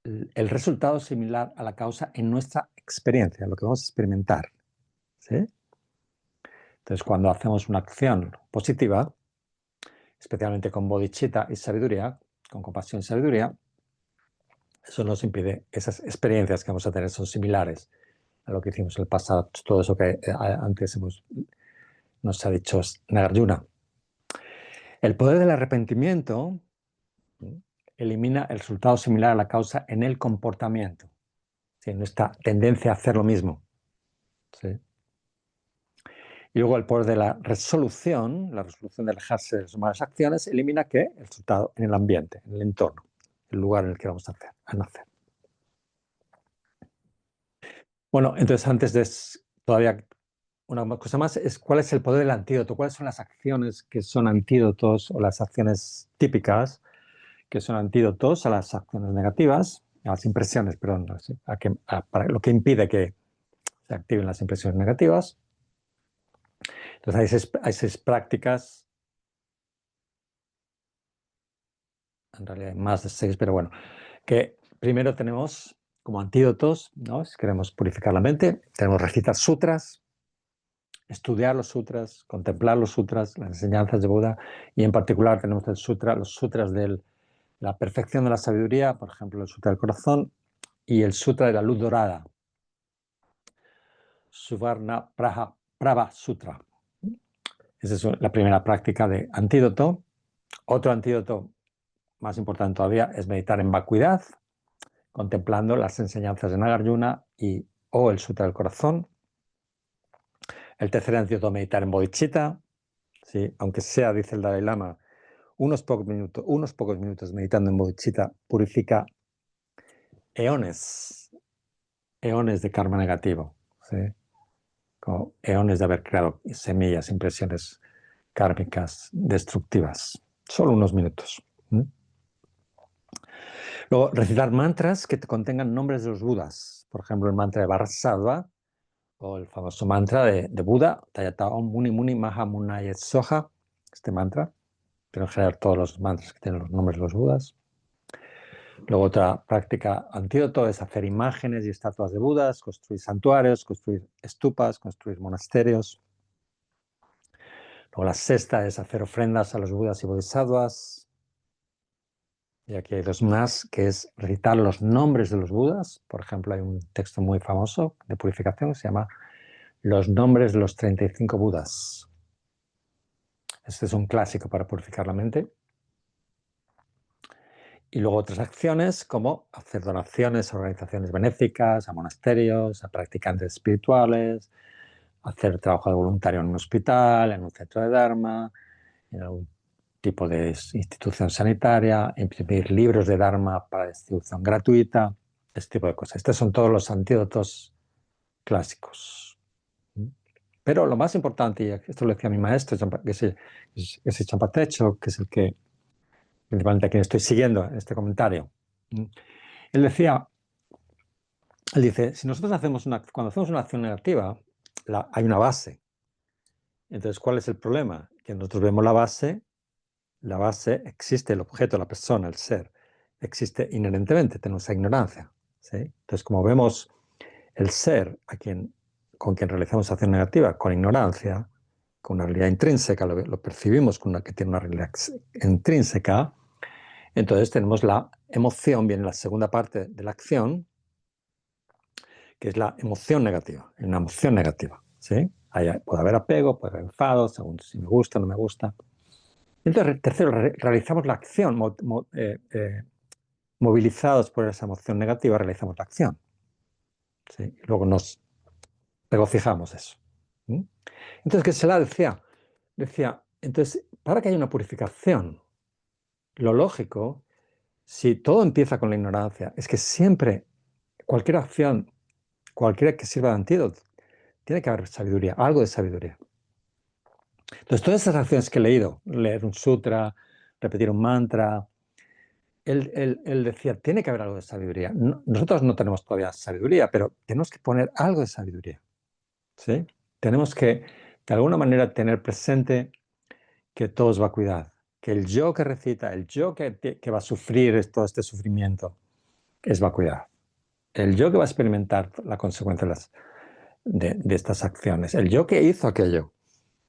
el resultado similar a la causa en nuestra experiencia, lo que vamos a experimentar, ¿sí? Entonces, cuando hacemos una acción positiva, especialmente con bodhicitta y sabiduría, con compasión y sabiduría, eso nos impide, esas experiencias que vamos a tener son similares a lo que hicimos en el pasado, todo eso que antes nos ha dicho Nagarjuna. El poder del arrepentimiento elimina el resultado similar a la causa en el comportamiento, ¿sí?, en nuestra tendencia a hacer lo mismo, ¿sí? Y luego el poder de la resolución de alejarse de las malas acciones, elimina ¿qué? El resultado en el ambiente, en el entorno, el lugar en el que vamos a nacer. Bueno, entonces antes de todavía una cosa más es cuál es el poder del antídoto, cuáles son las acciones que son antídotos o las acciones típicas que son antídotos a las acciones negativas, a las impresiones, perdón, para lo que impide que se activen las impresiones negativas. Entonces hay 6 prácticas, en realidad hay más de 6, pero bueno, que primero tenemos como antídotos, ¿no? Si queremos purificar la mente, tenemos recitar sutras, estudiar los sutras, contemplar los sutras, las enseñanzas de Buda, y en particular tenemos los sutras de la perfección de la sabiduría, por ejemplo, el sutra del corazón y el sutra de la luz dorada, Suvarna Prabha Sutra. Esa es la primera práctica de antídoto. Otro antídoto más importante todavía es meditar en vacuidad, contemplando las enseñanzas de Nagarjuna o el Sutra del Corazón. El tercer antídoto, meditar en bodhicitta, ¿sí? Aunque sea, dice el Dalai Lama, unos pocos minutos meditando en bodhicitta purifica eones de karma negativo, ¿sí? Como eones de haber creado semillas, impresiones kármicas destructivas. Solo unos minutos. Luego, recitar mantras que contengan nombres de los Budas. Por ejemplo, el mantra de Vajrasattva o el famoso mantra de Buda, Tayata Om Muni Muni Maha Munaya Soha, este mantra, pero en general todos los mantras que tienen los nombres de los Budas. Luego otra práctica antídoto es hacer imágenes y estatuas de Budas, construir santuarios, construir estupas, construir monasterios. Luego la sexta es hacer ofrendas a los Budas y Bodhisattvas. Y aquí hay 2 más, que es recitar los nombres de los Budas. Por ejemplo, hay un texto muy famoso de purificación que se llama Los nombres de los 35 Budas. Este es un clásico para purificar la mente. Y luego otras acciones como hacer donaciones a organizaciones benéficas, a monasterios, a practicantes espirituales, hacer trabajo de voluntario en un hospital, en un centro de Dharma, en algún tipo de institución sanitaria, imprimir libros de Dharma para distribución gratuita, este tipo de cosas. Estos son todos los antídotos clásicos. Pero lo más importante, y esto lo decía mi maestro, ese Champatecho, que es el que principalmente a quien estoy siguiendo en este comentario, él dice, si nosotros cuando hacemos una acción negativa, hay una base. Entonces, ¿cuál es el problema? Que nosotros vemos la base existe, el objeto, la persona, el ser, existe inherentemente, tenemos esa ignorancia, ¿sí? Entonces, como vemos el ser con quien realizamos acción negativa con ignorancia, con una realidad intrínseca, lo percibimos con una que tiene una realidad intrínseca, entonces tenemos la emoción, viene la segunda parte de la acción, que es la emoción negativa, una emoción negativa, ¿sí? Puede haber apego, puede haber enfado, según si me gusta o no me gusta. Entonces, tercero, realizamos la acción, movilizados por esa emoción negativa, realizamos la acción. ¿sí? Y luego nos regocijamos eso. ¿Mm? Entonces, que Selah decía, entonces, para que haya una purificación, lo lógico, si todo empieza con la ignorancia, es que siempre, cualquier acción, cualquiera que sirva de antídoto, tiene que haber sabiduría, algo de sabiduría. Entonces, todas esas acciones que he leído, leer un sutra, repetir un mantra, él decía, tiene que haber algo de sabiduría. Nosotros no tenemos todavía sabiduría, pero tenemos que poner algo de sabiduría, ¿sí? Tenemos que, de alguna manera, tener presente que todo es vacuidad, que el yo que recita, el yo que va a sufrir todo este sufrimiento, es vacuidad. El yo que va a experimentar la consecuencia de estas acciones, el yo que hizo aquello,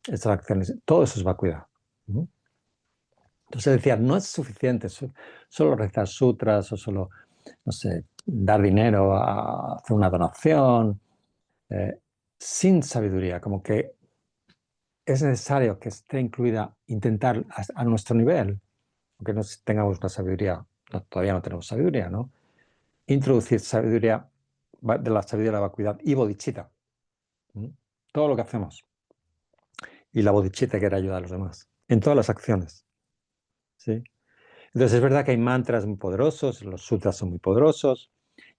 estas acciones, todo eso es vacuidad. Entonces decía, no es suficiente solo rezar sutras o solo, no sé, dar dinero a hacer una donación, sin sabiduría, como que es necesario que esté incluida, intentar a nuestro nivel, aunque no tengamos una sabiduría, todavía no tenemos sabiduría, ¿no? Introducir sabiduría, de la sabiduría de la vacuidad y bodhicitta. Todo lo que hacemos. Y la bodhicitta, que era ayudar a los demás, en todas las acciones. ¿Sí? Entonces es verdad que hay mantras muy poderosos, los sutras son muy poderosos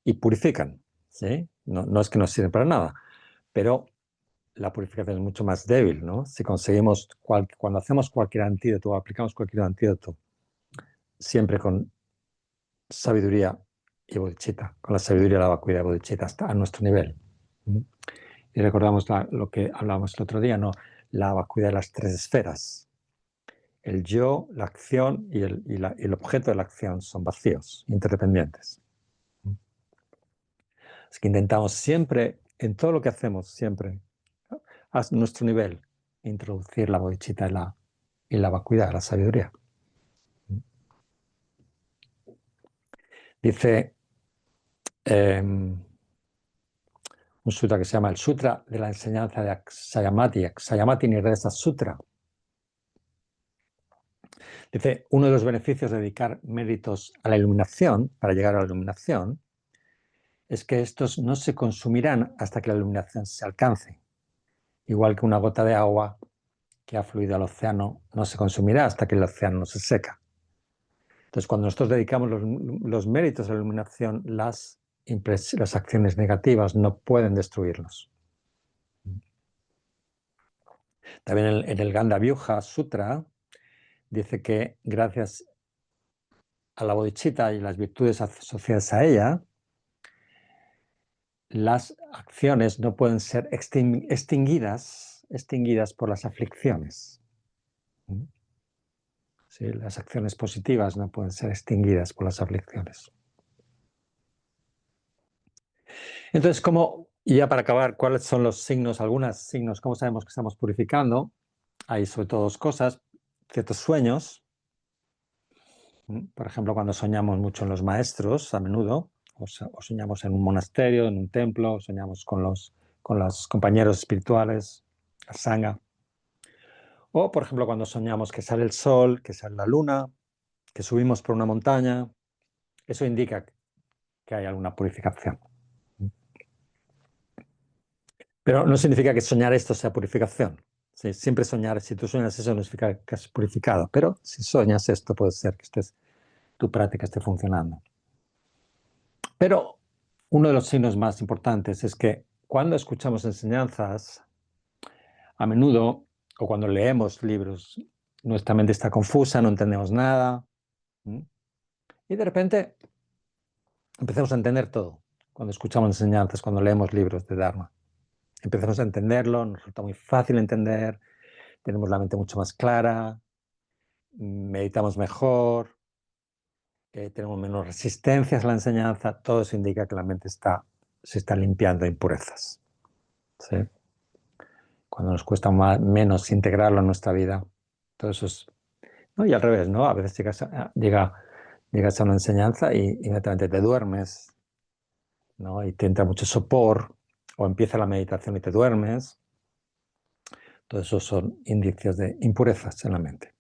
y purifican. ¿Sí? No es que no sirven para nada, pero la purificación es mucho más débil, ¿no? Si conseguimos, cuando hacemos cualquier antídoto o aplicamos cualquier antídoto, siempre con sabiduría y bodhicitta, con la sabiduría de la vacuidad y bodhicitta, hasta a nuestro nivel. Y recordamos lo que hablábamos el otro día, ¿no? La vacuidad de las tres esferas. El yo, la acción y el objeto de la acción son vacíos, interdependientes. Es que intentamos siempre, en todo lo que hacemos, siempre, a nuestro nivel, introducir la bodhicitta y la vacuidad, la sabiduría. Dice un sutra que se llama el Sutra de la Enseñanza de Akshayamati, Akshayamati Nirresa Sutra. Dice, uno de los beneficios de dedicar méritos a la iluminación, para llegar a la iluminación, es que estos no se consumirán hasta que la iluminación se alcance. Igual que una gota de agua que ha fluido al océano no se consumirá hasta que el océano no se seca. Entonces, cuando nosotros dedicamos los méritos a la iluminación, las acciones negativas no pueden destruirlos. También en el Gandha-vyuha Sutra dice que gracias a la bodhicitta y las virtudes asociadas a ella, las acciones no pueden ser extinguidas por las aflicciones. ¿Sí? Las acciones positivas no pueden ser extinguidas por las aflicciones. Entonces, y ya para acabar, ¿cuáles son los signos, algunos signos, cómo sabemos que estamos purificando? Hay sobre todo dos cosas, ciertos sueños. Por ejemplo, cuando soñamos mucho en los maestros, a menudo, o soñamos en un monasterio, en un templo, o soñamos con los compañeros espirituales, la sangha. O, por ejemplo, cuando soñamos que sale el sol, que sale la luna, que subimos por una montaña, eso indica que hay alguna purificación. Pero no significa que soñar esto sea purificación. ¿Sí? Siempre soñar, si tú sueñas eso, no significa que has purificado. Pero si soñas esto, puede ser que tu práctica esté funcionando. Pero uno de los signos más importantes es que cuando escuchamos enseñanzas, a menudo, o cuando leemos libros, nuestra mente está confusa, no entendemos nada. Y de repente empezamos a entender todo. Cuando escuchamos enseñanzas, cuando leemos libros de Dharma, empezamos a entenderlo, nos resulta muy fácil entender, tenemos la mente mucho más clara, meditamos mejor, tenemos menos resistencias a la enseñanza. Todo eso indica que la mente se está limpiando de impurezas. ¿Sí? Cuando nos cuesta menos integrarlo en nuestra vida, todo eso es... ¿no? Y al revés, ¿no? A veces llegas a una enseñanza y inmediatamente te duermes, ¿no? Y te entra mucho sopor, o empieza la meditación y te duermes. Todo eso son indicios de impurezas en la mente.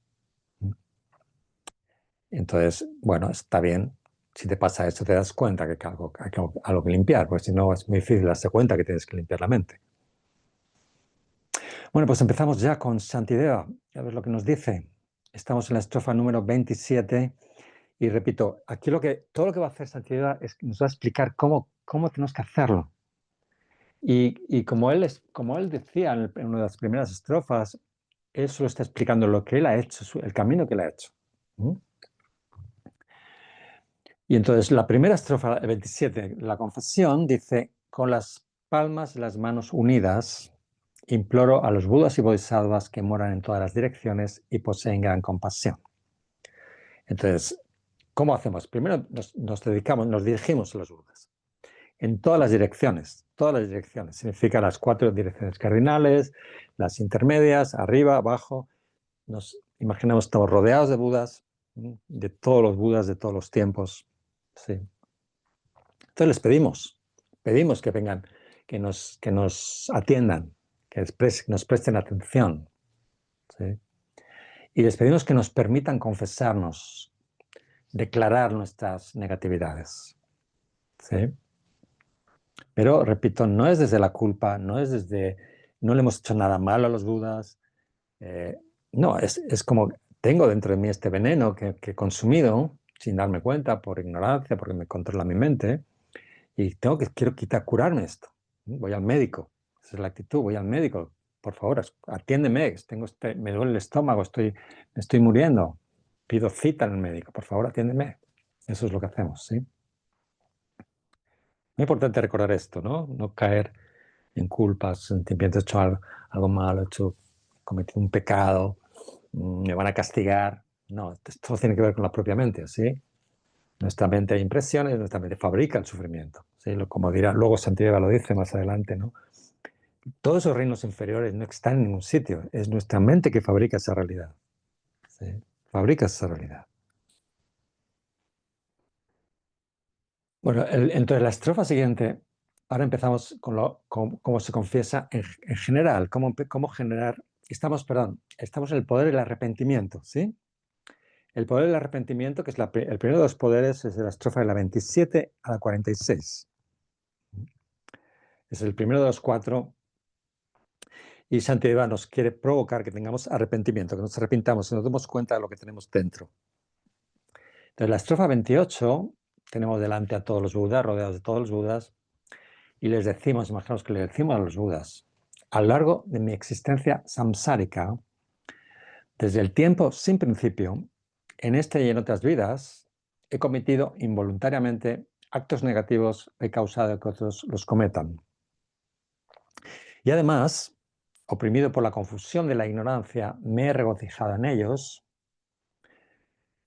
Entonces, bueno, está bien. si te pasa eso, te das cuenta que hay algo que limpiar, porque si no es muy difícil darse cuenta que tienes que limpiar la mente. Bueno, pues empezamos ya con Shantideva. A ver lo que nos dice. Estamos en la estrofa número 27 y repito, aquí todo lo que va a hacer Shantideva es que nos va a explicar cómo tenemos que hacerlo. Y como él decía en una de las primeras estrofas, él solo está explicando lo que él ha hecho, el camino que él ha hecho. Y entonces la primera estrofa, el 27, la confesión, dice: con las palmas de las manos unidas, imploro a los Budas y Bodhisattvas que moran en todas las direcciones y poseen gran compasión. Entonces, ¿cómo hacemos? Primero nos dirigimos a los Budas. En todas las direcciones. Significa las 4 direcciones cardinales, las intermedias, arriba, abajo. Nos imaginamos, estamos rodeados de Budas, de todos los Budas de todos los tiempos. Sí. Entonces les pedimos que vengan, que nos atiendan, que nos presten atención. ¿Sí? Y les pedimos que nos permitan confesarnos, declarar nuestras negatividades. ¿Sí? Pero, repito, no es desde la culpa, no le hemos hecho nada malo a los Budas. No, es como, tengo dentro de mí este veneno que he consumido sin darme cuenta, por ignorancia, porque me controla mi mente, y quiero curarme esto. Voy al médico, esa es la actitud, voy al médico, por favor, atiéndeme, me duele el estómago, me estoy muriendo, pido cita en el médico, por favor, atiéndeme. Eso es lo que hacemos, ¿sí? Muy importante recordar esto, ¿no? No caer en culpas, sentimientos, he hecho algo malo, he cometido un pecado, me van a castigar. No, esto tiene que ver con la propia mente, ¿sí? Nuestra mente hay impresiones, nuestra mente fabrica el sufrimiento, ¿sí? Como dirá, luego Shantideva lo dice más adelante, ¿no? Todos esos reinos inferiores no están en ningún sitio, es nuestra mente que fabrica esa realidad, ¿sí? Fabrica esa realidad. Bueno, entonces la estrofa siguiente, ahora empezamos con cómo se confiesa en general, cómo generar, estamos en el poder del arrepentimiento, ¿sí? El poder del arrepentimiento, que es el primero de los poderes, es de la estrofa de la 27 a la 46. Es el primero de los 4. Y Shantideva nos quiere provocar que tengamos arrepentimiento, que nos arrepintamos, que nos demos cuenta de lo que tenemos dentro. Entonces, la estrofa 28, tenemos delante a todos los Budas, rodeados de todos los Budas, y les decimos, imaginamos que le decimos a los Budas: a lo largo de mi existencia samsárica, desde el tiempo sin principio, en esta y en otras vidas, he cometido involuntariamente actos negativos, he causado que otros los cometan. Y además, oprimido por la confusión de la ignorancia, me he regocijado en ellos.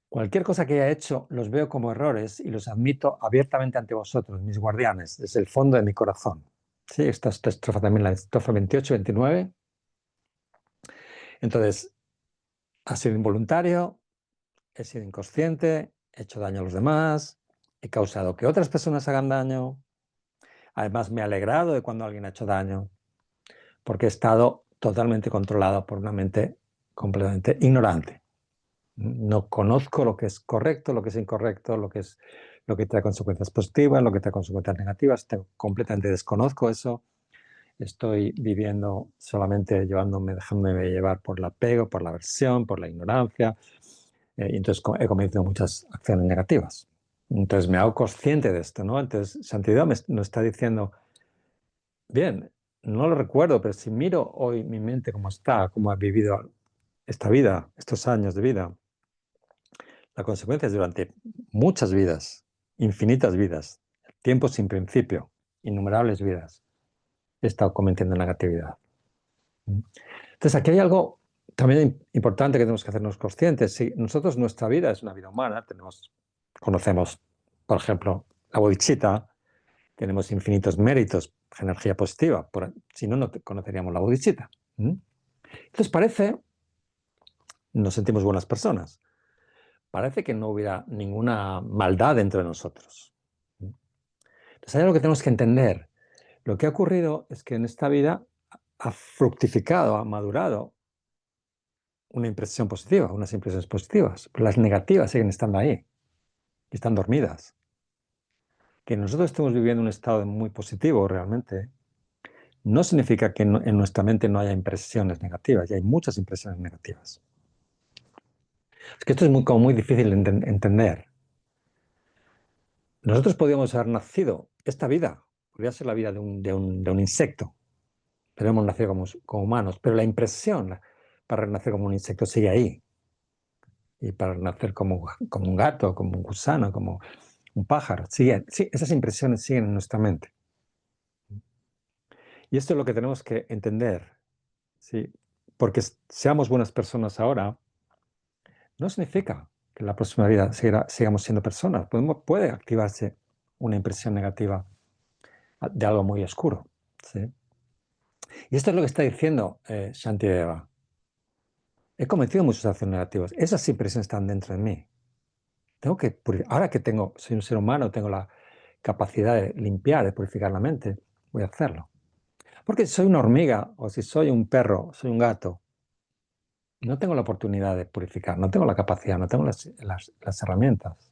Cualquier cosa que haya hecho los veo como errores y los admito abiertamente ante vosotros, mis guardianes, desde el fondo de mi corazón. Sí, esta estrofa también, la estrofa 28, 29. Entonces, ha sido involuntario, he sido inconsciente, he hecho daño a los demás, he causado que otras personas hagan daño. Además, me he alegrado de cuando alguien ha hecho daño, porque he estado totalmente controlado por una mente completamente ignorante. No conozco lo que es correcto, lo que es incorrecto, lo que trae consecuencias positivas, lo que trae consecuencias negativas. Completamente desconozco eso. Estoy viviendo solamente dejándome llevar por el apego, por la aversión, por la ignorancia. Y entonces he cometido muchas acciones negativas. Entonces me hago consciente de esto, ¿no? Entonces Shantideva nos está diciendo: bien, no lo recuerdo, pero si miro hoy mi mente cómo está, cómo ha vivido esta vida, estos años de vida, la consecuencia es durante muchas vidas, infinitas vidas, tiempo sin principio, innumerables vidas, he estado cometiendo negatividad. Entonces aquí hay algo también importante que tenemos que hacernos conscientes. Si nosotros, nuestra vida es una vida humana, conocemos, por ejemplo, la bodhicitta, tenemos infinitos méritos, energía positiva, si no, no conoceríamos la bodhicitta. Entonces nos sentimos buenas personas. Parece que no hubiera ninguna maldad dentro de nosotros. Entonces hay algo que tenemos que entender. Lo que ha ocurrido es que en esta vida ha fructificado, ha madurado una impresión positiva, unas impresiones positivas, pero las negativas siguen estando ahí, y están dormidas. que nosotros estemos viviendo un estado muy positivo realmente, no significa que en nuestra mente no haya impresiones negativas, y hay muchas impresiones negativas. Es que esto es como muy difícil de entender. Nosotros podríamos haber nacido, esta vida, podría ser la vida de un insecto, pero hemos nacido como humanos, pero la impresión para nacer como un insecto sigue ahí. Y para nacer como un gato, como un gusano, como un pájaro, sí, esas impresiones siguen en nuestra mente. Y esto es lo que tenemos que entender, ¿sí? Porque seamos buenas personas ahora, no significa que en la próxima vida sigamos siendo personas. Puede activarse una impresión negativa de algo muy oscuro, ¿sí? Y esto es lo que está diciendo Shantideva. He cometido muchas acciones negativas. Esas impresiones están dentro de mí. Ahora que soy un ser humano, tengo la capacidad de limpiar, de purificar la mente, voy a hacerlo. Porque si soy una hormiga, o si soy un perro, soy un gato, no tengo la oportunidad de purificar, no tengo la capacidad, no tengo las herramientas,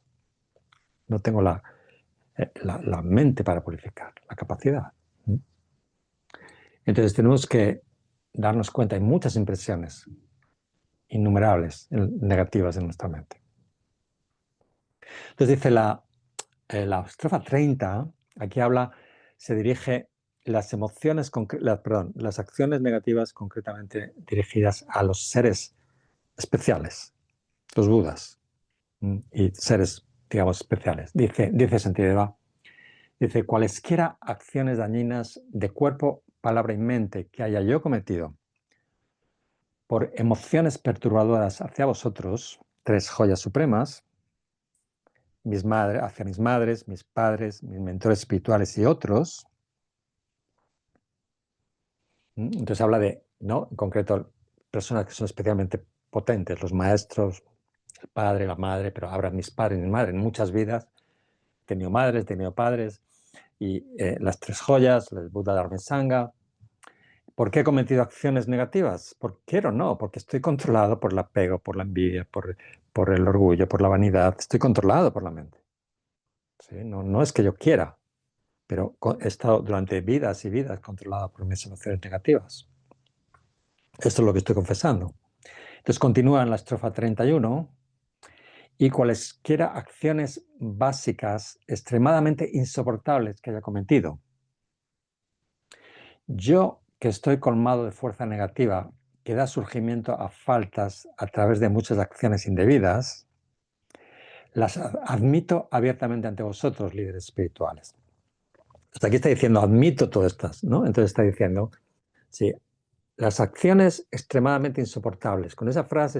no tengo la mente para purificar, la capacidad. Entonces tenemos que darnos cuenta, hay muchas impresiones innumerables negativas en nuestra mente. Entonces dice la estrofa 30, aquí se dirige las las acciones negativas concretamente dirigidas a los seres especiales, los budas, y seres, digamos, especiales. Dice Shantideva, dice, cualesquiera acciones dañinas de cuerpo, palabra y mente que haya yo cometido por emociones perturbadoras hacia vosotros, tres joyas supremas, hacia mis madres, mis padres, mis mentores espirituales y otros. Entonces habla de, ¿no? En concreto, personas que son especialmente potentes, los maestros, el padre, la madre, pero ahora mis padres y mi madre. En muchas vidas he tenido madres, he tenido padres, y las tres joyas, el Buda Dharma y Sangha. ¿Por qué he cometido acciones negativas? ¿Por qué o no? Porque estoy controlado por el apego, por la envidia, por el orgullo, por la vanidad. Estoy controlado por la mente. ¿Sí? No es que yo quiera, pero he estado durante vidas y vidas controlado por mis emociones negativas. Esto es lo que estoy confesando. Entonces continúa en la estrofa 31, y cualesquiera acciones básicas extremadamente insoportables que haya cometido. Yo, que estoy colmado de fuerza negativa, que da surgimiento a faltas a través de muchas acciones indebidas, las admito abiertamente ante vosotros, líderes espirituales. Hasta aquí está diciendo, admito todas estas, ¿no? Entonces está diciendo, sí, las acciones extremadamente insoportables. Con esa frase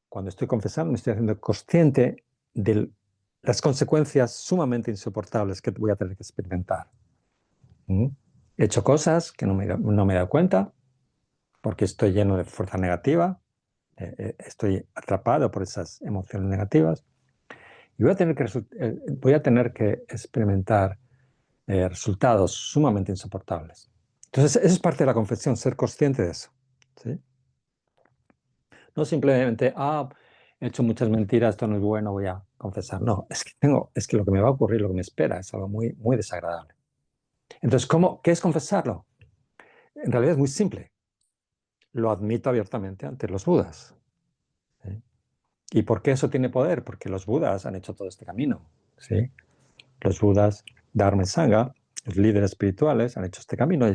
cuando estoy confesando, me estoy haciendo consciente de las consecuencias sumamente insoportables que voy a tener que experimentar. He hecho cosas que no me he dado cuenta porque estoy lleno de fuerza negativa, estoy atrapado por esas emociones negativas y voy a tener que experimentar resultados sumamente insoportables. Entonces, eso es parte de la confesión, ser consciente de eso, ¿sí? No simplemente, he hecho muchas mentiras, esto no es bueno, voy a confesar. No, es que lo que me va a ocurrir, lo que me espera, es algo muy, muy desagradable. Entonces, ¿qué es confesarlo? En realidad es muy simple. Lo admito abiertamente ante los budas. ¿Sí? ¿Y por qué eso tiene poder? Porque los budas han hecho todo este camino. ¿Sí? Los budas, Dharma y Sangha, los líderes espirituales, han hecho este camino.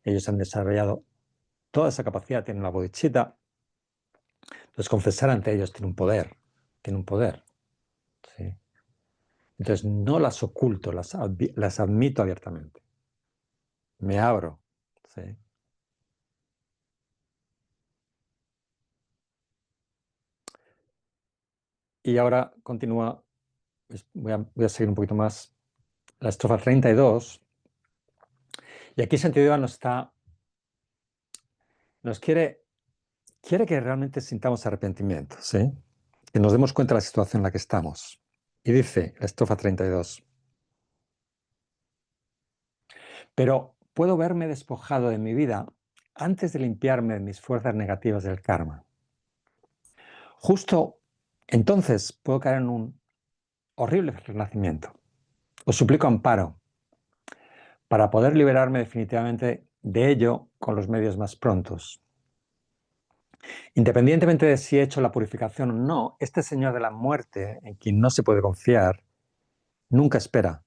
Ellos han desarrollado toda esa capacidad, tienen la bodhicitta. Entonces, confesar ante ellos tiene un poder. Tiene un poder. ¿Sí? Entonces, no las oculto, las admito abiertamente. Me abro. ¿Sí? Y ahora continúa, voy a seguir un poquito más, la estrofa 32. Y aquí Shantideva nos quiere que realmente sintamos arrepentimiento, ¿sí? Que nos demos cuenta de la situación en la que estamos. Y dice la estrofa 32. Pero puedo verme despojado de mi vida antes de limpiarme de mis fuerzas negativas del karma. Justo entonces puedo caer en un horrible renacimiento. Os suplico amparo para poder liberarme definitivamente de ello con los medios más prontos. Independientemente de si he hecho la purificación o no, este señor de la muerte, en quien no se puede confiar, nunca espera.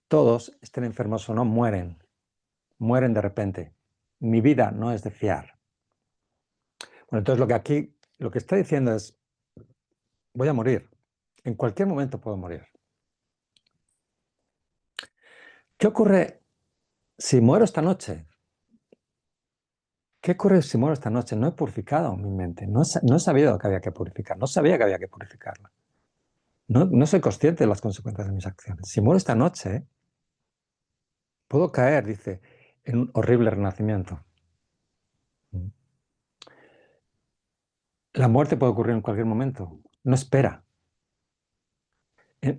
Todos, estén enfermos o no, mueren de repente. Mi vida no es de fiar. Bueno, entonces lo que está diciendo es, voy a morir. En cualquier momento puedo morir. ¿Qué ocurre si muero esta noche? ¿Qué ocurre si muero esta noche? No he purificado mi mente, no he sabido que había que purificar, no sabía que había que purificarla. No soy consciente de las consecuencias de mis acciones. Si muero esta noche, puedo caer, dice, en un horrible renacimiento. La muerte puede ocurrir en cualquier momento, no espera.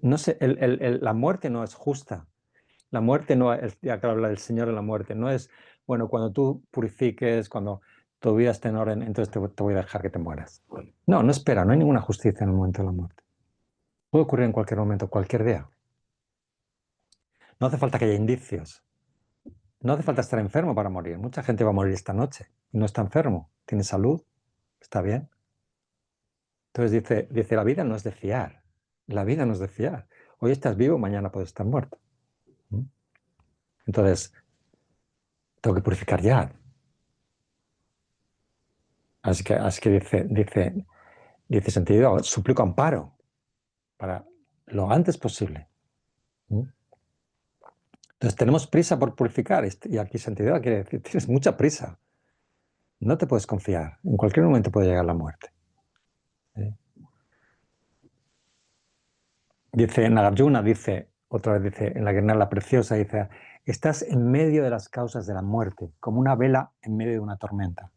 No sé, la muerte no es justa. La muerte no es, ya que habla del Señor de la muerte, no es, bueno, cuando tú purifiques, cuando tu vida esté en orden, entonces te voy a dejar que te mueras. No espera, no hay ninguna justicia en el momento de la muerte. Puede ocurrir en cualquier momento, cualquier día. No hace falta que haya indicios. No hace falta estar enfermo para morir. Mucha gente va a morir esta noche y no está enfermo, tiene salud, está bien. Entonces dice, la vida no es de fiar. La vida no es de fiar. Hoy estás vivo, mañana puedes estar muerto. Entonces, tengo que purificar ya. Así que dice sentido, suplico amparo para lo antes posible. Entonces, tenemos prisa por purificar. Y aquí sentido quiere decir, tienes mucha prisa. No te puedes confiar. En cualquier momento puede llegar la muerte. Dice Nagarjuna, otra vez dice, en la Guirnalda Preciosa, dice, estás en medio de las causas de la muerte, como una vela en medio de una tormenta.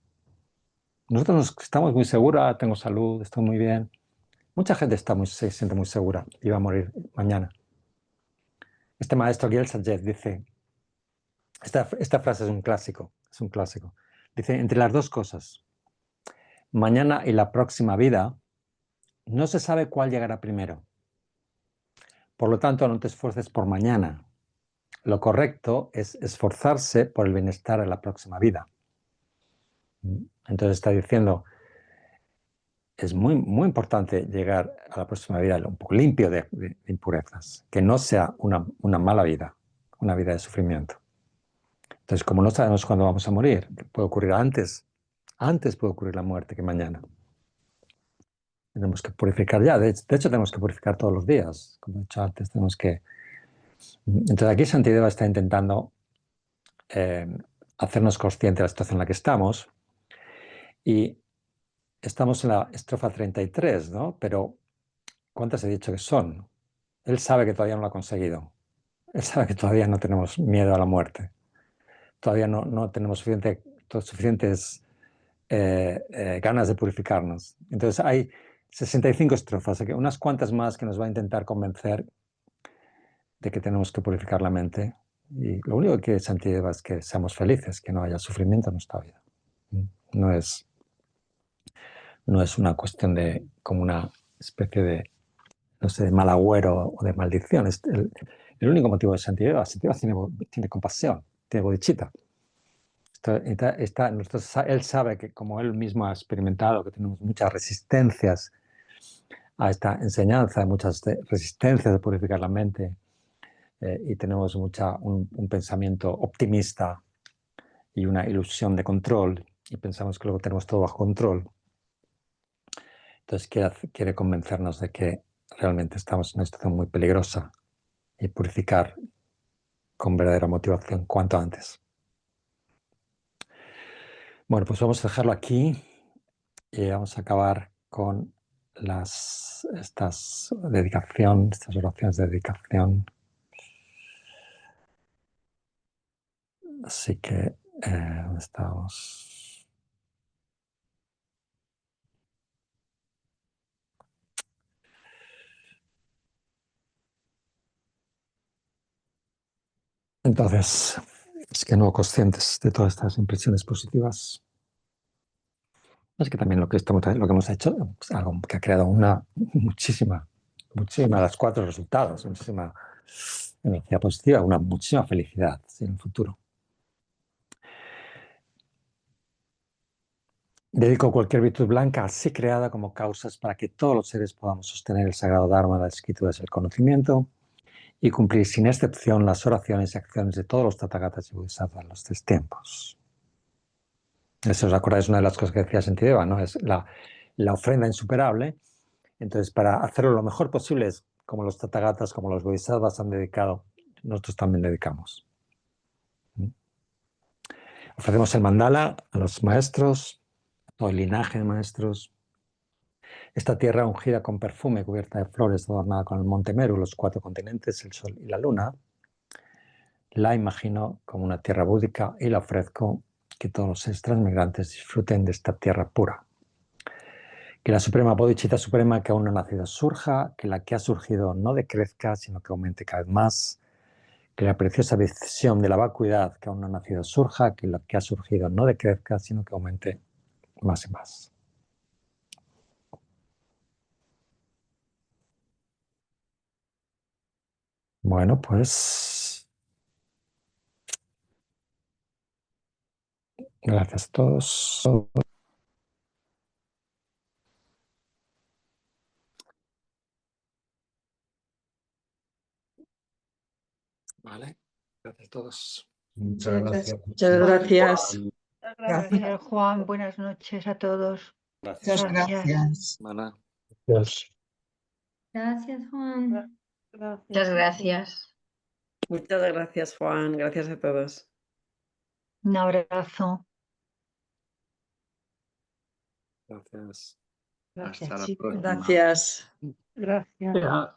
Nosotros estamos muy seguros, tengo salud, estoy muy bien. Mucha gente se siente muy segura y va a morir mañana. Este maestro Gyel Sadjet dice, esta frase es un clásico. Dice, entre las dos cosas, mañana y la próxima vida, no se sabe cuál llegará primero. Por lo tanto, no te esfuerces por mañana. Lo correcto es esforzarse por el bienestar de la próxima vida. Entonces está diciendo, es muy, muy importante llegar a la próxima vida un poco limpio de impurezas, que no sea una mala vida, una vida de sufrimiento. Entonces, como no sabemos cuándo vamos a morir, puede ocurrir antes puede ocurrir la muerte que mañana. Tenemos que purificar ya, de hecho tenemos que purificar todos los días, como he dicho antes, Entonces aquí Shantideva está intentando hacernos conscientes de la situación en la que estamos y estamos en la estrofa 33, ¿no? Pero ¿cuántas he dicho que son? Él sabe que todavía no lo ha conseguido. Él sabe que todavía no tenemos miedo a la muerte. Todavía no tenemos suficientes ganas de purificarnos. Entonces hay 65 estrofas, unas cuantas más que nos va a intentar convencer de que tenemos que purificar la mente. Y lo único que Shantideva es que seamos felices, que no haya sufrimiento en nuestra vida. No es una cuestión de como una especie de, no sé, de mal agüero o de maldición. El único motivo de Shantideva tiene compasión, tiene bodhicitta. Él sabe que como él mismo ha experimentado, que tenemos muchas resistencias a esta enseñanza, muchas resistencias de purificar la mente, y tenemos un pensamiento optimista y una ilusión de control, y pensamos que luego tenemos todo bajo control. Entonces quiere convencernos de que realmente estamos en una situación muy peligrosa y purificar con verdadera motivación cuanto antes. Bueno, pues vamos a dejarlo aquí y vamos a acabar con estas oraciones de dedicación. Así que, ¿dónde estamos? Entonces, es que no conscientes de todas estas impresiones positivas. Es que también lo que hemos hecho es algo que ha creado muchísima de las 4 resultados, muchísima energía positiva, una muchísima felicidad en el futuro. Dedico cualquier virtud blanca así creada como causas para que todos los seres podamos sostener el sagrado Dharma de las escrituras y el conocimiento y cumplir sin excepción las oraciones y acciones de todos los Tathagatas y Bodhisattvas en los 3 tiempos. Eso, ¿os acordáis? Una de las cosas que decía Shantideva, ¿no? Es la ofrenda insuperable. Entonces, para hacerlo lo mejor posible, es como los Tathagatas, como los Bodhisattvas han dedicado, nosotros también dedicamos. Ofrecemos el mandala a los maestros, a todo el linaje de maestros. Esta tierra ungida con perfume, cubierta de flores, adornada con el monte Meru, los 4 continentes, el sol y la luna, la imagino como una tierra búdica y la ofrezco que todos los seres transmigrantes disfruten de esta tierra pura. Que la suprema bodhicitta suprema que aún no ha nacido surja, que la que ha surgido no decrezca, sino que aumente cada vez más. Que la preciosa visión de la vacuidad que aún no ha nacido surja, que la que ha surgido no decrezca, sino que aumente más y más. Bueno, pues gracias a todos. Vale, gracias a todos. Muchas gracias. Muchas gracias. Gracias, Juan. Buenas noches a todos. Gracias. Muchas gracias. Mana. Gracias. Gracias, Juan. Muchas gracias. Muchas gracias, Juan. Gracias a todos. Un abrazo. Gracias. Hasta la Sí, próxima. gracias. Gracias. Ya.